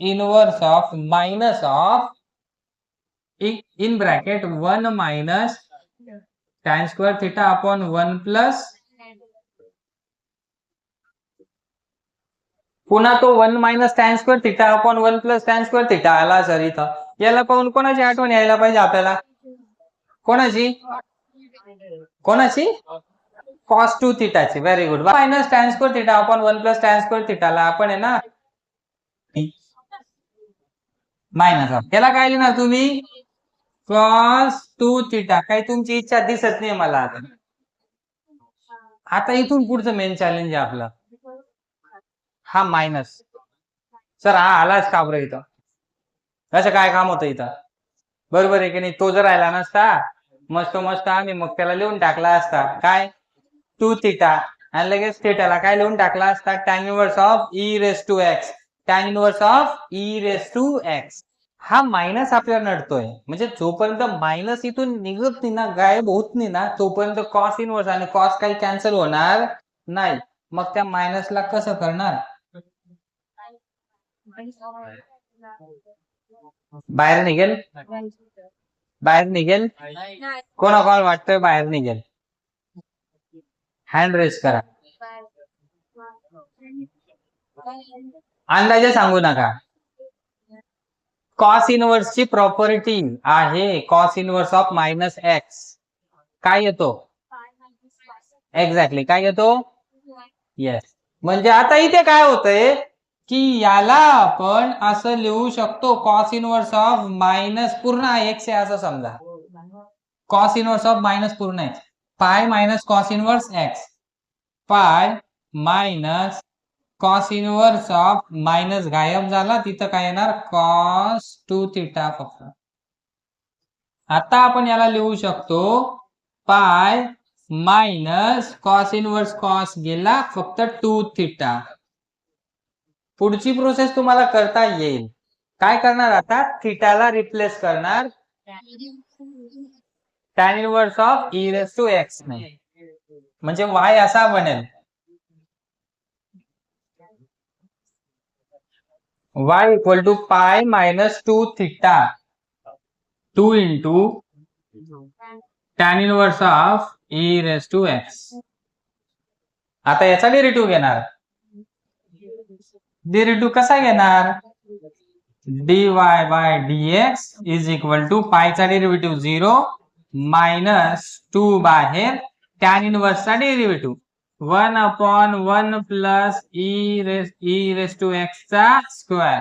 inverse of minus of in bracket 1 minus tan square theta upon 1 plus, पुन्हा तो 1 minus tan square theta upon 1 plus tan square theta आला सर इथं. याला पाहून कोणाची आठवण यायला पाहिजे आपल्याला? कोणाची? कोणाची? कॉस टू थिटाची. Very good. Minus tan square theta upon 1 plus tan square थिटाला आपण आहे ना मायनस ऑफ, याला काय लिहिणार तुम्ही, कॉस टू थिटा. काही तुमची इच्छा दिसत नाही मला आता. आता इथून पुढचं मेन चॅलेंज आहे आपलं, हा मायनस. सर हा आलाच का बरं इथं? असं काय काम होतं इथं? बरोबर आहे की नाही? तो जर राहिला नसता मस्त मस्त आम्ही मग त्याला लिहून टाकला असता काय, 2 थिटा, आणि लगेच थिटाला काय लिहून टाकला असता, tan inverse of e raise to x. tan inverse of e raise to x. हा मायनस आपल्याला नडतोय, म्हणजे जोपर्यंत मायनस इथून निघत नाही ना, गायब होत नाही ना, तोपर्यंत कॉस इनवर्स आणि कॉस काही कॅन्सल होणार नाही. मग त्या मायनसला कसं करणार? बाहेर निघेल, बाहेर निघेल. कोणाकोणाला वाटतंय बाहेर निघेल? हँड रेस करा. अंदाजे सांगू नका. कॉस इनवर्सची प्रॉपर्टी आहे cos inverse of minus x. काय येतो? एक्झॅक्टली काय येतो? येस. म्हणजे आता इथे काय होतंय की याला आपण असं लिहू शकतो, कॉस इनवर्स ऑफ मायनस पूर्ण एक्स आहे असं समजा. कॉस इनवर्स ऑफ मायनस पूर्ण x, pi minus cos inverse x, pi minus cos inverse of minus गायब झाला, तिथं काय येणार? कॉस 2 थिटा फक्त. आता आपण याला लिहू शकतो pi minus cos inverse cos गेला फक्त 2 थिटा. पुढची प्रोसेस तुम्हाला करता येईल. काय करणार आता? थिटाला रिप्लेस करणार tan inverse of e raise to x ने, म्हणजे y असा बनेल y equal to pi minus 2 theta 2 into tan inverse of e raise to x. आता याचा डेरिव्हेटिव्ह घेणार. डेरिव्हेटिव्ह कसा घेणार? dy by dx is equal to पायचा डेरिव्हेटिव्ह 0 मायनस 2 बाहेर tan इनवर्सचा derivative 1/1 plus e raise to x चा स्क्वेअर.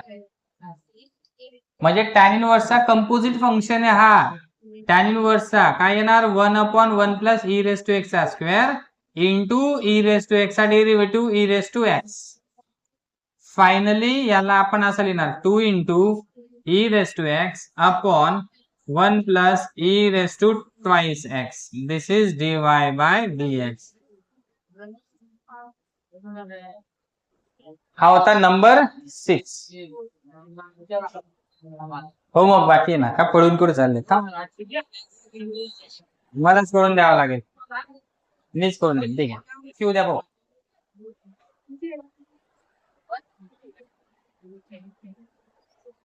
म्हणजे tan इनवर्सचा कंपोजिट फंक्शन आहे हा. tan इनवर्सचा काय येणार? 1/1 plus e raise to x चा square into e raise to x चा derivative e raise to x. Finally याला आपण असं लिहिणार 2 into e raise to x upon 1 plus e raise to twice x. This is dy by dx. हा होता नंबर 6. हो मग बाकी ना का पळून कुठे चालले? मलाच करून द्यावं लागेल. मीच करून देईल. ठीक आहे, शिव द्या भाऊ.